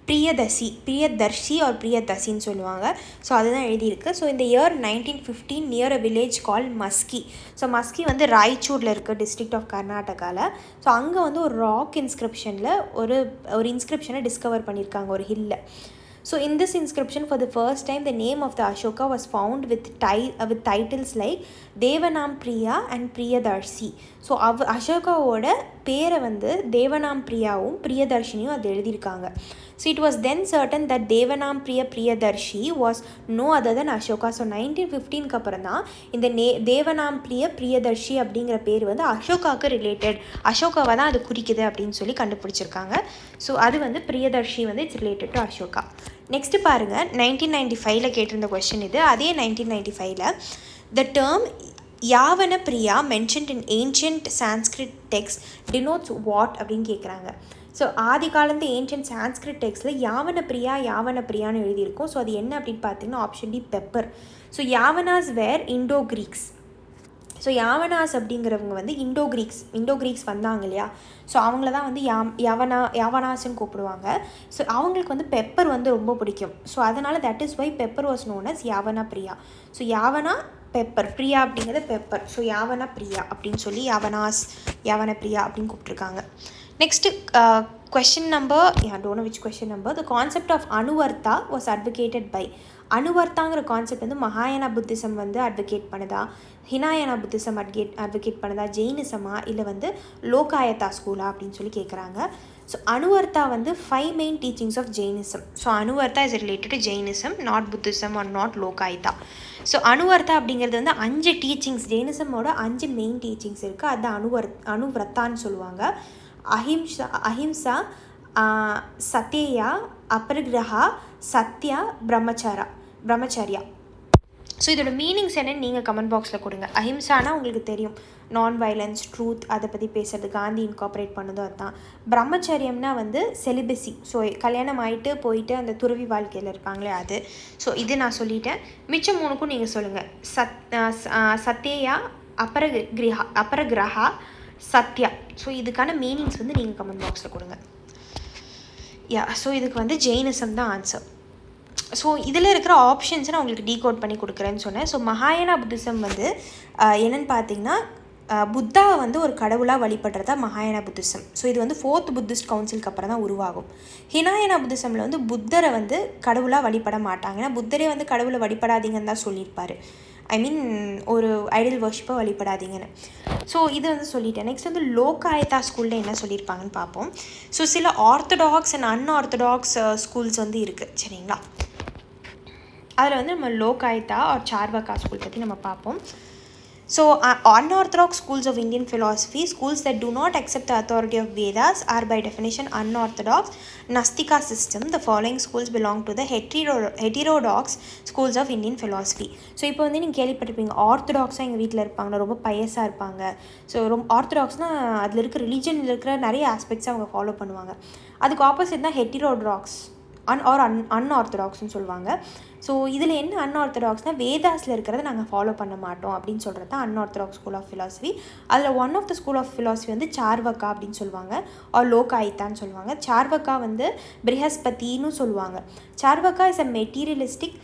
பிரியதர்ஷி ஆர் பிரியதசின்னு சொல்லுவாங்க. ஸோ அதுதான் எழுதியிருக்கு. ஸோ இந்த இயர் 1915 நியர் அ வில்லேஜ் கால் மஸ்கி. ஸோ மஸ்கி வந்து ராய்ச்சூரில் இருக்குது, டிஸ்ட்ரிக்ட் ஆஃப் கர்நாடகாவில். ஸோ அங்கே வந்து ஒரு ராக் இன்ஸ்கிரிப்ஷனில் ஒரு இன்ஸ்கிரிப்ஷனை டிஸ்கவர் பண்ணியிருக்காங்க ஒரு ஹில்லில். So in this inscription for the first time the name of the Ashoka was found with titles like Devanam Priya and Priyadarshi. So அசோகாவோட பேரை வந்து தேவனாம் பிரியாவும் பிரியதர்ஷினியும் அது எழுதியிருக்காங்க. So it was then certain that Devanam Priyadarshi was no other than Ashoka. So 1915 அப்புறம் தான் இந்த தேவனாம் பிரியதர்ஷி அப்படிங்கிற பேர் வந்து அசோகாவுக்கு ரிலேட்டட், அசோகாவை தான் அது குறிக்குது அப்படின்னு சொல்லி கண்டுபிடிச்சிருக்காங்க. ஸோ அது வந்து பிரியதர்ஷி வந்து it's related to Ashoka. Next பாருங்கள், 1995 கேட்டிருந்த கொஸ்டின் இது. அதே 1995 the term Yavana priya mentioned in ancient Sanskrit text denotes what அப்படின்னு கேட்குறாங்க. ஸோ ஆதி காலத்து ஏன்ஷியன்ட் சான்ஸ்கிரிட் டெக்ஸ்ட்டில் யாவன பிரியான்னு எழுதியிருக்கும். ஸோ அது என்ன அப்படின்னு பார்த்தீங்கன்னா ஆப்ஷன் டி பெப்பர். ஸோ யாவனாஸ் வேர் இண்டோ கிரீக்ஸ். ஸோ யாவனாஸ் அப்படிங்கிறவங்க வந்து இண்டோ கிரீக்ஸ் வந்தாங்க இல்லையா, ஸோ அவங்கள தான் வந்து யாவனாஸ்ன்னு கூப்பிடுவாங்க. ஸோ அவங்களுக்கு வந்து பெப்பர் வந்து ரொம்ப பிடிக்கும். ஸோ அதனால் that is why pepper was known as Yavana priya. So Yavana pepper, priya அப்படிங்கிறது பெப்பர். ஸோ யாவனா பிரியா அப்படின்னு சொல்லி யாவன பிரியா அப்படின்னு கூப்பிட்ருக்காங்க. Next question number, don't know which question number. The concept of Anuvrata was advocated by. அணுவர்த்தாங்கிற கான்செப்ட் வந்து மகாயானா புத்திசம் வந்து அட்வொகேட் பண்ணுதா, ஹினாயானா புத்திசம் அட்வொகேட் பண்ணுதா, ஜெயினிசமா இல்லை வந்து லோகாயத்தா ஸ்கூலா அப்படின்னு சொல்லி கேட்குறாங்க. ஸோ அணுவர்த்தா வந்து 5 main teachings of Jainism. So Anuvrata is related to Jainism, not Buddhism or not Lokayata. So Anuvrata அப்படிங்கிறது வந்து 5 டீச்சிங்ஸ், ஜெயினிசமோட 5 மெயின் டீச்சிங்ஸ் இருக்குது. அதுதான் அணுவர்த்தான்னு சொல்லுவாங்க. அஹிம்சா, சத்யா, அபரிகிரஹா, சத்யா, பிரம்மச்சர்யா. ஸோ இதோட மீனிங்ஸ் என்னன்னு நீங்கள் கமெண்ட் பாக்ஸில் கொடுங்க. அஹிம்சானா உங்களுக்கு தெரியும், நான் வயலன்ஸ், ட்ரூத், அதை பற்றி பேசுகிறது, காந்தி இன்கார்பரேட் பண்ணதும் அதுதான். பிரம்மச்சரியம்னா வந்து செலிபஸி, ஸோ கல்யாணம் ஆகிட்டு போயிட்டு அந்த துறவி வாழ்க்கையில் இருக்காங்களே அது. ஸோ இது நான் சொல்லிட்டேன். மிச்சம் 3க்கும் நீங்கள் சொல்லுங்கள். சத்யா, அபரகிரஹா, சத்யா. ஸோ இதுக்கான மீனிங்ஸ் வந்து நீங்கள் கமெண்ட் பாக்ஸில் கொடுங்க. ஸோ இதுக்கு வந்து ஜெயினிசம் தான் ஆன்சர். ஸோ இதில் இருக்கிற ஆப்ஷன்ஸை நான் உங்களுக்கு டீகோட் பண்ணி கொடுக்குறேன்னு சொன்னேன். ஸோ மகாயானா புத்திசம் வந்து என்னென்னு பார்த்தீங்கன்னா புத்தாவை வந்து ஒரு கடவுளாக வழிபடுறதா மகாயானா புத்திசம். ஸோ இது வந்து 4th புத்திஸ்ட் கவுன்சிலுக்கு அப்புறம் தான் உருவாகும். ஹினாயானா புத்திசமில் வந்து புத்தரை வந்து கடவுளாக வழிபட மாட்டாங்க. ஏன்னா புத்தரே வந்து கடவுளை வழிபடாதீங்கன்னு தான் சொல்லியிருப்பார். ஒரு ஐடல் வர்ஷிப்பை வழிபடாதீங்கன்னு. ஸோ இது வந்து சொல்லிட்டேன். நெக்ஸ்ட் வந்து லோகாயத்தா ஸ்கூலில் என்ன சொல்லியிருப்பாங்கன்னு பார்ப்போம். ஸோ சில ஆர்த்தடாக்ஸ் அண்ட் அன்ஆர்த்தடாக்ஸ் ஸ்கூல்ஸ் வந்து இருக்குது, சரிங்களா. அதில் வந்து நம்ம லோகாயத்தா ஆர் சார்வாகா ஸ்கூல் பற்றி நம்ம பார்ப்போம். So, unorthodox schools of Indian philosophy, schools that do not accept the authority of Vedas, are by definition unorthodox. Nastika system. The following schools belong to the heterodox schools of Indian philosophy. So இப்போ வந்து நீங்கள் கேள்விப்பட்டிருப்பீங்க, ஆர்த்தடாக்ஸாக எங்கள் வீட்டில் இருப்பாங்க, ரொம்ப பயஸாக இருப்பாங்க. So ரொம்ப ஆர்த்தடாக்ஸ்னால் அதில் இருக்கிற ரிலீஜனில் இருக்கிற நிறைய ஆஸ்பெக்ட்ஸை அவங்க ஃபாலோ பண்ணுவாங்க. அதுக்கு ஆப்போசிட் தான் ஹெட்டிரோடாக்ஸ். அன்ஆர்த்தடாக்ஸ்னு சொல்லுவாங்க. ஸோ இதில் என்ன அன்ஆர்த்தடாக்ஸ்னால் வேதாஸில் இருக்கிறத நாங்கள் ஃபாலோ பண்ண மாட்டோம் அப்படின்னு சொல்கிறது தான் அன்ஆர்த்தடாக்ஸ் ஸ்கூல் ஆஃப் ஃபிலாசபி. அதில் one of the school of philosophy வந்து சார்வகா அப்படின்னு சொல்லுவாங்க, ஆர் லோகாயுத்தான்னு சொல்லுவாங்க. சார்வகா வந்து ப்ரஹஸ்பதினு சொல்லுவாங்க. Charvaka is a materialistic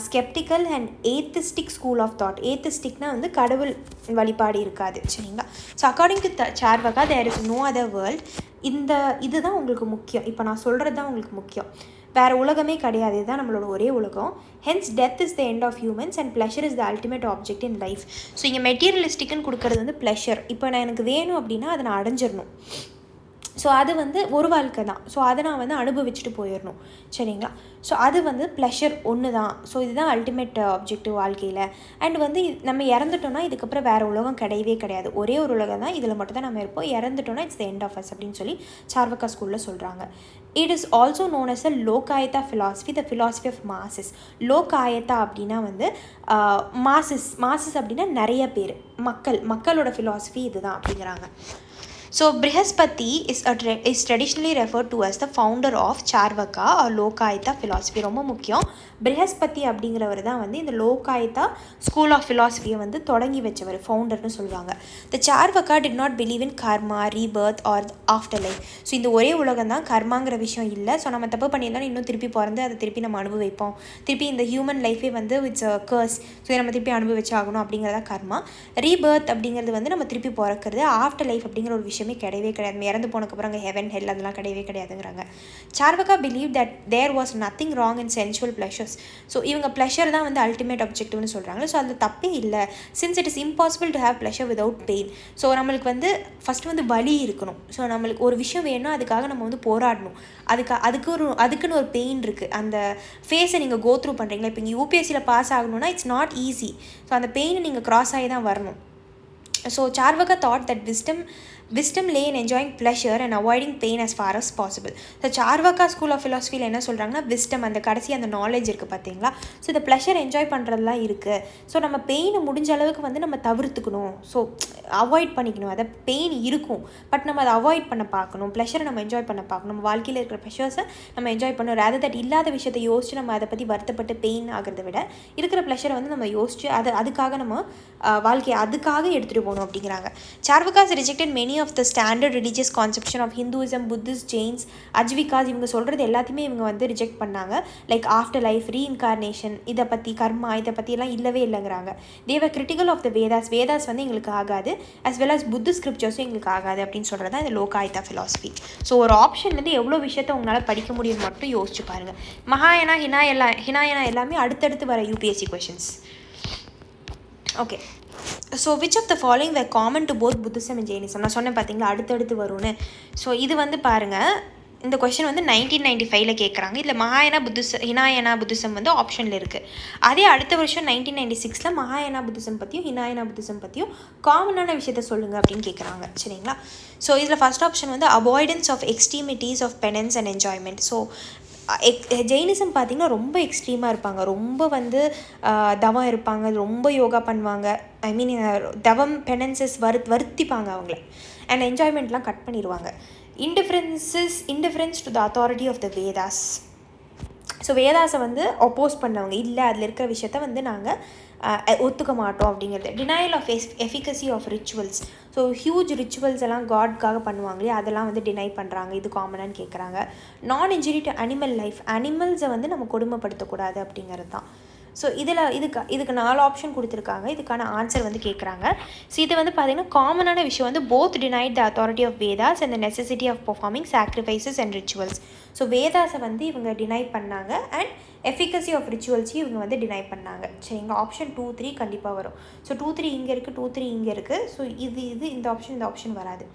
sceptical and atheistic school of thought. ஏத்திஸ்டிக்னால் வந்து கடவுள் வழிபாடு இருக்காது, சரிங்களா. So according to Charvaka there is no other world. இதுதான் உங்களுக்கு முக்கியம், இப்போ நான் சொல்கிறது தான் உங்களுக்கு முக்கியம், வேறு உலகமே கிடையாது, இதுதான் நம்மளோட ஒரே உலகம். Hence death is the end of humans and pleasure is the ultimate object in life. So இங்கே மெட்டீரியலிஸ்டிக்குன்னு கொடுக்குறது வந்து ப்ளஷர். இப்போ நான் எனக்கு வேணும் அப்படின்னா அதை நான் அடைஞ்சிடணும். ஸோ அது வந்து ஒரு வாழ்க்கை தான். ஸோ அதை நான் வந்து அனுபவிச்சுட்டு போயிடணும், சரிங்களா. ஸோ அது வந்து ப்ளஷர் ஒன்று தான். ஸோ இதுதான் அல்டிமேட் ஆப்ஜெக்டிவ் வாழ்க்கையில். அண்ட் வந்து நம்ம இறந்துட்டோன்னா இதுக்கப்புறம் வேறு உலகம் கிடையவே கிடையாது, ஒரே ஒரு உலகம் தான், இதில் மட்டும் தான் நம்ம இருப்போம். இறந்துட்டோன்னா it's the end of us அப்படின்னு சொல்லி சார்வகா ஸ்கூலில் சொல்கிறாங்க. It is also known as a Lokayata philosophy, the philosophy of masses. Lokayata அப்படின்னா வந்து மாசஸ் அப்படின்னா நிறைய பேர், மக்களோட ஃபிலாசபி இதுதான் அப்படிங்கிறாங்க. So Brihaspati is traditionally referred to as the founder of Charvaka or Lokayata philosophy. ரொம்ப முக்கியம். பிரிஹஸ்பதி அப்படிங்கிறவர் தான் வந்து இந்த லோகாயத்தா ஸ்கூல் ஆஃப் ஃபிலாசபியை வந்து தொடங்கி வச்சவர், ஃபவுண்டர்னு சொல்லுவாங்க. The Charvaka did not believe in karma, rebirth or afterlife. So இந்த ஒரே உலகம் தான், கர்மாங்கிற விஷயம் இல்லை. ஸோ நம்ம தப்பு பண்ணியிருந்தாலும் இன்னும் திருப்பி பிறந்து அதை திருப்பி நம்ம அனுபவிப்போம், திருப்பி இந்த ஹியூமன் லைஃபே வந்து இட்ஸ் அ கர்ஸ், ஸோ நம்ம திருப்பி அனுபவிச்சாகணும் அப்படிங்கிறதா கர்மா. ரீபர்த் அப்படிங்கிறது வந்து நம்ம திருப்பி பிறக்கிறது. ஆஃப்டர் லைஃப் அப்படிங்கிற ஒரு விஷயமே கிடையவே கிடையாது, நம்ம இறந்து போனதுக்கப்புறம் அங்கே ஹெவன் ஹெல் அதெல்லாம் கிடையவே கிடையாதுங்கிறாங்க. Charvaka believe that there was nothing wrong in sensual pleasures. So இவங்க ப்ளஷர் தான் வந்து அல்டிமேட் ஆப்ஜெக்டிவ்னு சொல்கிறாங்க. ஸோ அதில் தப்பே இல்லை, since it is impossible to have pleasure without pain. So நம்மளுக்கு வந்து ஃபஸ்ட்டு வந்து வலி இருக்கணும். ஸோ நம்மளுக்கு ஒரு விஷயம் வேணும்னா அதுக்காக நம்ம வந்து போராடணும், அதுக்குன்னு ஒரு பெயின் இருக்குது. அந்த ஃபேஸை நீங்கள் கோ த்ரூ பண்ணுறீங்களா, இப்போ இங்கே யூபிஎஸ்சியில் பாஸ் ஆகணும்னா இட்ஸ் நாட் ஈஸி. ஸோ அந்த பெயினை நீங்கள் க்ராஸ் ஆகி தான் வரணும். So Charvaka thought that wisdom lay in enjoying pleasure and avoiding pain as far as possible. So Charvaka school of philosophy என்ன சொல்கிறாங்கன்னா, wisdom அந்த கடைசி அந்த நாலேஜ் இருக்குது பார்த்தீங்களா, ஸோ இந்த ப்ளஷர் என்ஜாய் பண்ணுறதுலாம் இருக்குது. ஸோ நம்ம பெயினை முடிஞ்ச அளவுக்கு வந்து நம்ம தவிர்த்துக்கணும், ஸோ அவாய்ட் பண்ணிக்கணும். அதை பெயின் இருக்கும், பட் நம்ம அதை அவாய்ட் பண்ண பார்க்கணும், ப்ளஷரை நம்ம என்ஜாய் பண்ண பார்க்கணும். நம்ம வாழ்க்கையில் இருக்கிற ப்ளஷர்ஸை நம்ம என்ஜாய் பண்ணணும். ரேதர் தட் இல்லாத விஷயத்தை யோசிச்சு நம்ம அதை பற்றி வருத்தப்பட்டு பெயின் ஆகிறத விட இருக்கிற ப்ளஷரை வந்து நம்ம யோசிச்சு அதுக்காக நம்ம வாழ்க்கையை அதுக்காக எடுத்துகிட்டு போகணும் அப்படிங்கிறாங்க. Charvakas rejected many of the standard religious conception of Hinduism, Buddhist, Jains, Ajivikas இவங்க சொல்கிறது எல்லாத்தையுமே இவங்க வந்து ரிஜெக்ட் பண்ணாங்க. லைக் ஆஃப்டர் லைஃப், ரீஇன்கார்னேஷன், இதை பற்றி கர்மா, இதை பற்றியெல்லாம் இல்லவே இல்லைங்கிறாங்க. தேவர் கிரிட்டிக்கல் ஆஃப் த வேதாஸ் வந்து எங்களுக்கு ஆகாது, அஸ் வெல் அஸ் புத்திஸ்ட் ஸ்கிரிப்சர்ஸும் எங்களுக்கு ஆகாது அப்படின்னு சொல்கிறது தான் இந்த லோகாயத்தா ஃபிலாசபி. ஸோ ஒரு ஆப்ஷன்லேருந்து எவ்வளோ விஷயத்த உங்களால் படிக்க முடியும் மட்டும் யோசிச்சு பாருங்கள். மகாயானா, ஹினாயனா எல்லாமே அடுத்தடுத்து வர UPSC questions. Okay, so which of the following were common to both Buddhism and Jainism. நான் சொன்னேன் பார்த்தீங்களா அடுத்தடுத்து வரும்னு. ஸோ இது வந்து பாருங்கள், இந்த கொஷின் வந்து 1995 கேட்குறாங்க. இதில் ஹினாயனா புத்திசம் வந்து ஆப்ஷனில் இருக்குது. அதே அடுத்த வருஷம் 1996 மகாயானா புத்திசம் பற்றியும் ஹினாயனா புத்திசம் பற்றியும் காமனான விஷயத்த சொல்லுங்கள் அப்படின்னு கேட்குறாங்க, சரிங்களா. ஸோ இதில் ஃபஸ்ட் ஆப்ஷன் வந்து avoidance of extremities of penance and enjoyment. So Jainism பார்த்திங்கன்னா ரொம்ப எக்ஸ்ட்ரீமாக இருப்பாங்க, ரொம்ப வந்து தவம் இருப்பாங்க, ரொம்ப யோகா பண்ணுவாங்க. ஐ மீன் தவம், பெனன்சஸ் வருத்திப்பாங்க அவங்கள. அண்ட் என்ஜாய்மெண்ட்லாம் கட் பண்ணிடுவாங்க. Indifference to the authority of the Vedas. So வேதாஸை வந்து அப்போஸ் பண்ணவங்க, இல்லை அதில் இருக்கிற விஷயத்த வந்து நாங்கள் ஒத்துக்க மாட்டோம் அப்படிங்கிறது. Denial of efficacy of rituals. So huge rituals எல்லாம் காட்காக பண்ணுவாங்களே அதெல்லாம் வந்து டினை பண்ணுறாங்க, இது காமனான்னு கேட்குறாங்க. நான் இன்ஜுரி டு அனிமல் லைஃப், அனிமல்ஸை வந்து நம்ம கொடுமைப்படுத்தக்கூடாது அப்படிங்கிறது தான். ஸோ இதுக்கு 4 ஆப்ஷன் கொடுத்துருக்காங்க, இதுக்கான ஆன்சர் வந்து கேட்குறாங்க. ஸோ இது வந்து பார்த்திங்கன்னா காமனான விஷயம் வந்து both denied the authority of Vedas and the necessity of performing sacrifices and rituals. So வேதாஸை வந்து இவங்க டினை பண்ணாங்க அண்ட் எஃபிகசி ஆஃப் ரிச்சுவல்ஸையும் இவங்க வந்து டினை பண்ணாங்க, சரிங்களா. ஆப்ஷன் 2, 3 கண்டிப்பாக வரும். ஸோ 2, 3 இங்கே இருக்குது, 2, 3 இங்கே இருக்குது. ஸோ இந்த ஆப்ஷன் வராது.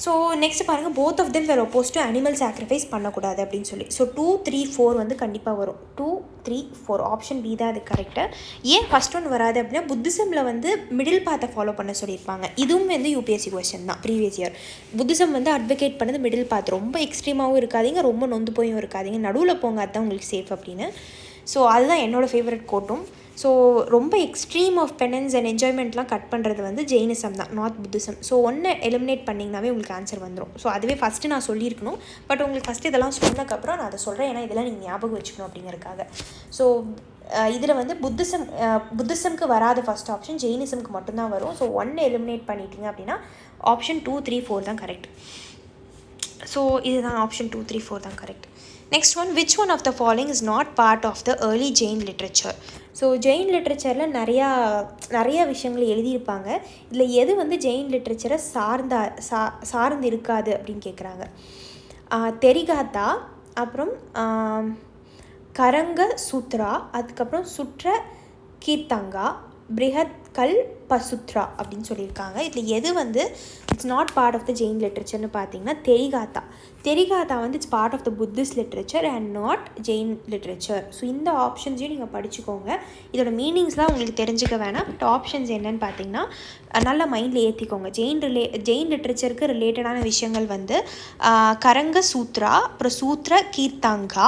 ஸோ நெக்ஸ்ட் பாருங்கள், both of them were oppose to animal sacrifice பண்ணக்கூடாது அப்படின்னு சொல்லி. ஸோ 2, 3, 4 வந்து கண்டிப்பாக வரும். 2, 3, 4 ஆப்ஷன் பி தான் அது கரெக்டாக. ஏன் ஃபஸ்ட் ஒன் வராது அப்படின்னா புத்திசமில் வந்து மிடில் பாத்தை ஃபாலோ பண்ண சொல்லியிருப்பாங்க. இதுவும் வந்து யூபிஎஸ்சி கொஸ்டின் தான் ப்ரீவியஸ் இயர். புத்திசம் வந்து அட்வொகேட் பண்ணது மிடில் பாத், ரொம்ப எக்ஸ்ட்ரீமாகவும் இருக்காதிங்க, ரொம்ப நொந்து போயும் இருக்காதிங்க, நடுவில் போங்க, அதுதான் உங்களுக்கு சேஃப் அப்படின்னு. ஸோ அதுதான் என்னோடய ஃபேவரட் கோட்டும். ஸோ ரொம்ப எக்ஸ்ட்ரீம் ஆஃப் பெனன்ஸ் அண்ட் என்ஜாய்மெண்ட்லாம் கட் பண்ணுறது வந்து ஜெயினிசம் தான், நாட் புத்திசம். ஸோ ஒன்று எலிமினேட் பண்ணிங்கனாவே உங்களுக்கு ஆன்சர் வந்துடும். ஸோ அதுவே ஃபஸ்ட்டு நான் சொல்லியிருக்கணும், பட் உங்களுக்கு ஃபஸ்ட்டு இதெல்லாம் சொன்னதுக்கப்புறம் நான் அதை சொல்கிறேன், ஏன்னா இதெல்லாம் நீங்கள் ஞாபகம் வச்சுக்கணும் அப்படிங்கிறதுக்காக. ஸோ இதில் வந்து புத்திசம்க்கு வராத ஃபஸ்ட் ஆப்ஷன், ஜெயினிசம்க்கு மட்டும்தான் வரும். ஸோ ஒன்று எலிமினேட் பண்ணிட்டீங்க அப்படின்னா ஆப்ஷன் 2, 3, 4 தான் கரெக்ட். ஸோ இதுதான் ஆப்ஷன் 2, 3, 4 தான் correct. Next one, which one of the following is not part of the early Jain literature? So Jain லிட்ரேச்சரில் நிறையா விஷயங்கள் எழுதியிருப்பாங்க. இதில் எது வந்து ஜெயின் லிட்ரேச்சரை சார்ந்து இருக்காது அப்படின்னு கேட்குறாங்க. தெரிகாத்தா, அப்புறம் கரங்க சூத்ரா, அதுக்கப்புறம் சுற்ற கீர்த்தங்கா, பிரிஹத் கல் பசுத்ரா அப்படின்னு சொல்லியிருக்காங்க. இதில் எது வந்து it's not part of the Jain லிட்ரேச்சர்னு பார்த்தீங்கன்னா தெரிகாத்தா வந்து it's part of the Buddhist literature and not Jain literature. So இந்த ஆப்ஷன்ஸையும் நீங்கள் படிச்சுக்கோங்க. இதோட மீனிங்ஸ்லாம் உங்களுக்கு தெரிஞ்சுக்க வேணாம், பட் ஆப்ஷன்ஸ் என்னன்னு பார்த்தீங்கன்னா நல்லா மைண்டில் ஏற்றிக்கோங்க. ஜெயின் லிட்ரேச்சருக்கு ரிலேட்டடான விஷயங்கள் வந்து கரங்க சூத்ரா, அப்புறம் சூத்ர கீர்த்தங்கா,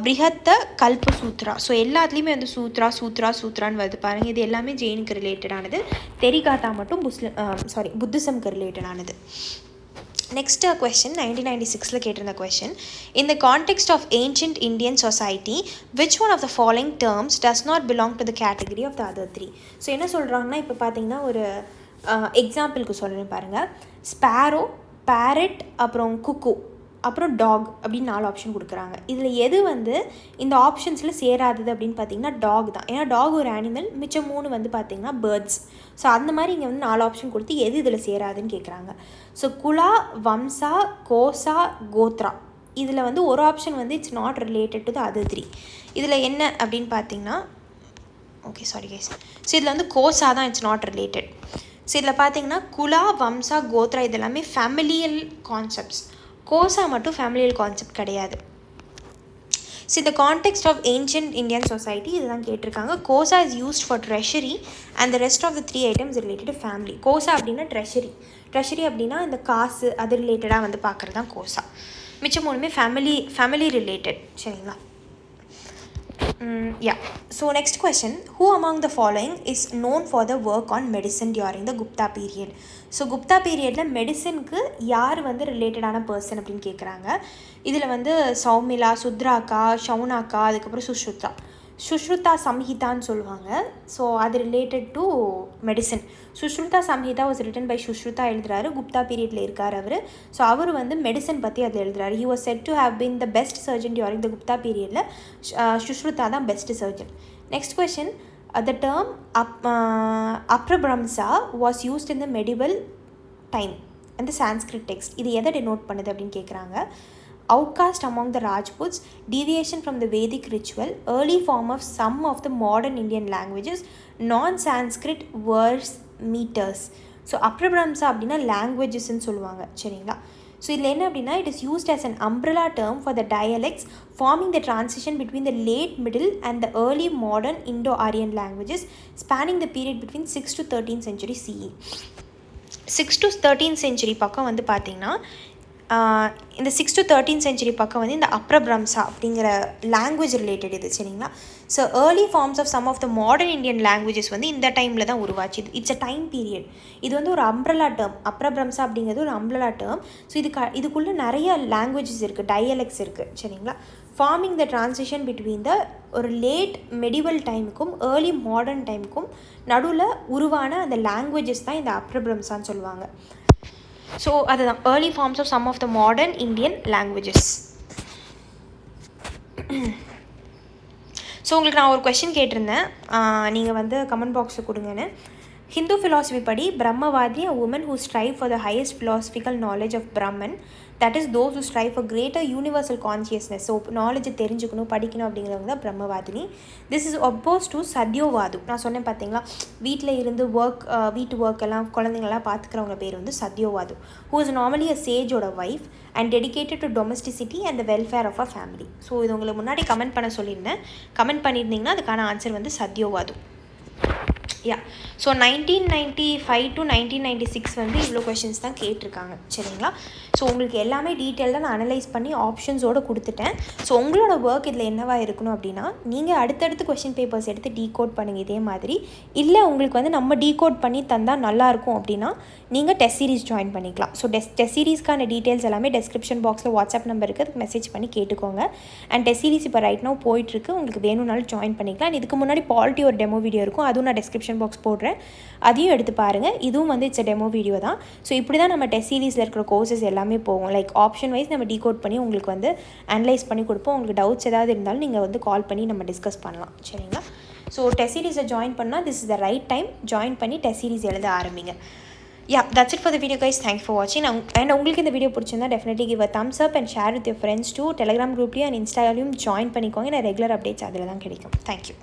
பிரிஹத்த கல்ப சூத்ரா. ஸோ எல்லாத்துலேயுமே வந்து சூத்ரான்னு வருது பாருங்கள். இது எல்லாமே ஜெயினுக்கு ரிலேட்டடானது. தெரிகாத்தா மட்டும் புத்திசம்க்கு ரிலேட்டடானது. நெக்ஸ்ட் கொஸ்டின் 1996 கேட்டிருந்த question, in the context of ancient Indian society which one of the following terms does not belong to the category of the other three? So என்ன சொல்கிறாங்கன்னா, இப்போ பார்த்தீங்கன்னா ஒரு எக்ஸாம்பிளுக்கு சொல்கிறேன் பாருங்கள். ஸ்பேரோ, பேரட், அப்புறம் குக்கு, அப்புறம் டாக் அப்படின்னு 4 ஆப்ஷன் கொடுக்குறாங்க. இதில் எது வந்து இந்த ஆப்ஷன்ஸில் சேராதது அப்படின்னு பார்த்தீங்கன்னா டாக் தான். ஏன்னா டாக் ஒரு அனிமல், மிச்சம் 3 வந்து பார்த்திங்கன்னா பேர்ட்ஸ். ஸோ அந்த மாதிரி இங்கே வந்து 4 ஆப்ஷன் கொடுத்து எது இதில் சேராதுன்னு கேட்குறாங்க. ஸோ குலா, வம்சா, கோசா, கோத்ரா. இதில் வந்து ஒரு ஆப்ஷன் வந்து it's not related to the other 3. இதில் என்ன அப்படின்னு பார்த்தீங்கன்னா ஸோ இதில் வந்து கோசா தான் இட்ஸ் நாட் ரிலேட்டட். ஸோ இதில் பார்த்தீங்கன்னா குலா, வம்சா, கோத்ரா இதெல்லாமே ஃபேமிலியல் கான்செப்ட்ஸ். கோசா மட்டும் ஃபேமிலியல் கான்செப்ட் கிடையாது. ஸோ இந்த context of ancient Indian society இதுதான் கேட்டிருக்காங்க. Kosha is used for treasury and the rest of the 3 items related to family. Kosha அப்படின்னா ட்ரெஷரி அப்படின்னா இந்த காசு அது ரிலேட்டடாக வந்து பார்க்குறது தான் கோசா. மிச்சம் 3மே ஃபேமிலி ரிலேட்டட். சரிங்களா? So next question, who among the following is known for the work on medicine during the Gupta period? So Gupta பீரியடில் மெடிசனுக்கு யார் வந்து ரிலேட்டடான பர்சன் அப்படின்னு கேட்குறாங்க. இதில் வந்து சௌமிலா, சுத்ராக்கா, ஷவுனாக்கா, அதுக்கப்புறம் சுஷ்ருதா சம்ஹிதான்னு சொல்லுவாங்க. ஸோ அது related to medicine. Sushruta Samhita was written by Sushruta எழுதுறாரு. குப்தா பீரியடில் இருக்கார் அவர். ஸோ அவர் வந்து மெடிசன் பற்றி அதில் எழுதுறாரு. He was set to have been the best surgeon during the Gupta பீரியடில். சுஷ்ருதா தான் best surgeon. Next question, the term Aprabrahmsa was used in the medieval time and the Sanskrit text. இது எதை denote பண்ணுது அப்படின்னு கேட்குறாங்க. Outcast among the Rajputs, deviation from the Vedic ritual, early form of some of the modern Indian languages, non-Sanskrit verse meters. So Aprabrahmsa அப்படின்னா லாங்குவேஜஸ்ன்னு சொல்லுவாங்க. சரிங்களா? So இதில் என்ன அப்படின்னா, it is used as an umbrella term for the dialects forming the transition between the late middle and the early modern Indo-Aryan languages spanning the period between 6th to 13th century CE. 6th to 13th century பக்கம் வந்து பார்த்திங்கன்னா இந்த 6th to 13th century பக்கம் வந்து இந்த அப்ரபிரம்சா அப்படிங்கிற language related இது. சரிங்களா? So early forms of some of the modern Indian languages வந்து இந்த டைமில் தான் உருவாச்சு. It's a time period. இது வந்து ஒரு அம்ப்ரலா டேர்ம். அப்ரபிரம்சா அப்படிங்கிறது ஒரு அம்ப்ரலா டேர்ம். ஸோ இதுக்குள்ளே நிறைய லாங்குவேஜஸ் இருக்குது, டயலெக்ட்ஸ் இருக்குது. சரிங்களா? Farming the transition between the ஒரு லேட் மெடிவல் டைமுக்கும் ஏர்லி மாடர்ன் டைமுக்கும் நடுவில் உருவான அந்த லாங்குவேஜஸ் தான் இந்த அப்ரபிரம்சான்னு சொல்லுவாங்க. ஸோ அதுதான் early forms of some of the modern Indian languages. So உங்களுக்கு நான் ஒரு கொஷின் கேட்டிருந்தேன், நீங்கள் வந்து கமெண்ட் பாக்ஸில் கொடுங்கன்னு. ஹிந்து ஃபிலாசபி படி பிரம்மவாதி a woman who strive for the highest philosophical knowledge of Brahman, that is those who strive for greater universal consciousness. So நாலேஜை தெரிஞ்சுக்கணும், படிக்கணும் அப்படிங்கிறவங்க தான் Brahmavadini. This is opposed to Sadyovadhu. நான் சொன்னேன் பார்த்தீங்களா, வீட்டில் இருந்து வீட்டு ஒர்க் எல்லாம் குழந்தைங்களாம் பார்த்துக்கிறவங்க பேர் வந்து சத்யோவாது. who is normally a sageோட wife and dedicated to domesticity and the welfare of a family. So இது உங்களுக்கு முன்னாடி கமெண்ட் பண்ண சொல்லியிருந்தேன். கமெண்ட் பண்ணியிருந்தீங்கன்னா அதுக்கான ஆன்சர் வந்து சத்யோவாது. யா ஸோ 1995 to 1996 வந்து இவ்வளோ கொஷின்ஸ் தான் கேட்டிருக்காங்க சரிங்களா. ஸோ உங்களுக்கு எல்லாமே டீட்டெயிலாக நான் அனலைஸ் பண்ணி ஆப்ஷன்ஸோடு கொடுத்துட்டேன். ஸோ உங்களோட ஒர்க் இதில் என்னவா இருக்கணும் அப்படின்னா, நீங்கள் அடுத்தடுத்து கொஷின் பேப்பர்ஸ் எடுத்து டீகோட் பண்ணுங்கள் இதே மாதிரி. இல்லை உங்களுக்கு வந்து நம்ம டீகோட் பண்ணி தந்தால் நல்லாயிருக்கும் அப்படின்னா நீங்கள் டெஸ்ட் சீரிஸ் ஜாயின் பண்ணிக்கலாம். ஸோ டெஸ்ட் சீரிஸ்க்கான டீட்டெயில்ஸ் எல்லாமே டெஸ்கிரிப்ஷன் பாக்ஸில் வாட்ஸ்அப் நம்பருக்கு அதுக்கு மெசேஜ் பண்ணி கேட்டுக்கோங்க. அண்ட் டெஸ்ட் சீரிஸ் இப்போ ரைட் நவ் போயிட்டுருக்கு, உங்களுக்கு வேணும்னாலும் ஜாயின் பண்ணிக்கலாம். அண்ட் இதுக்கு முன்னாடி பாலிட்டி ஒரு டெமோ வீடியோ இருக்கும், அதுவும் நான் டெஸ்கிரிப்ஷன் பாக்ஸ் போடுறேன், அதையும் எடுத்து பாருங்கள். இதுவும் வந்து இட்ஸ் டெமோ வீடியோ தான். ஸோ இப்படி தான் நம்ம டெஸ்ட் சீரிஸில் இருக்கிற கோர்சஸ் எல்லாமே போகும். லைக் ஆப்ஷன் வைஸ் நம்ம டீகோட் பண்ணி உங்களுக்கு வந்து அனலைஸ் பண்ணி கொடுப்போம். உங்களுக்கு டவுட்ஸ் ஏதாவது இருந்தாலும் நீங்கள் வந்து கால் பண்ணி நம்ம டிஸ்கஸ் பண்ணலாம் சரிங்களா. ஸோ டெஸ்ட் சீரிஸை ஜாயின் பண்ணால் this is the right time. Join பண்ணி டெஸ்ட் சீரிஸ் எழுத ஆரம்பிங்க. Yeah, that's it for the video guys. Thanks for watching. And உங்களுக்கு இந்த வீடியோ பிடிச்சிருந்தா definitely give a thumbs up and share with your friends too. Telegram group and Instagram join பண்ணிக்கோங்க. நான் regular updates அதில் தான் கிடைக்கும். Thank you.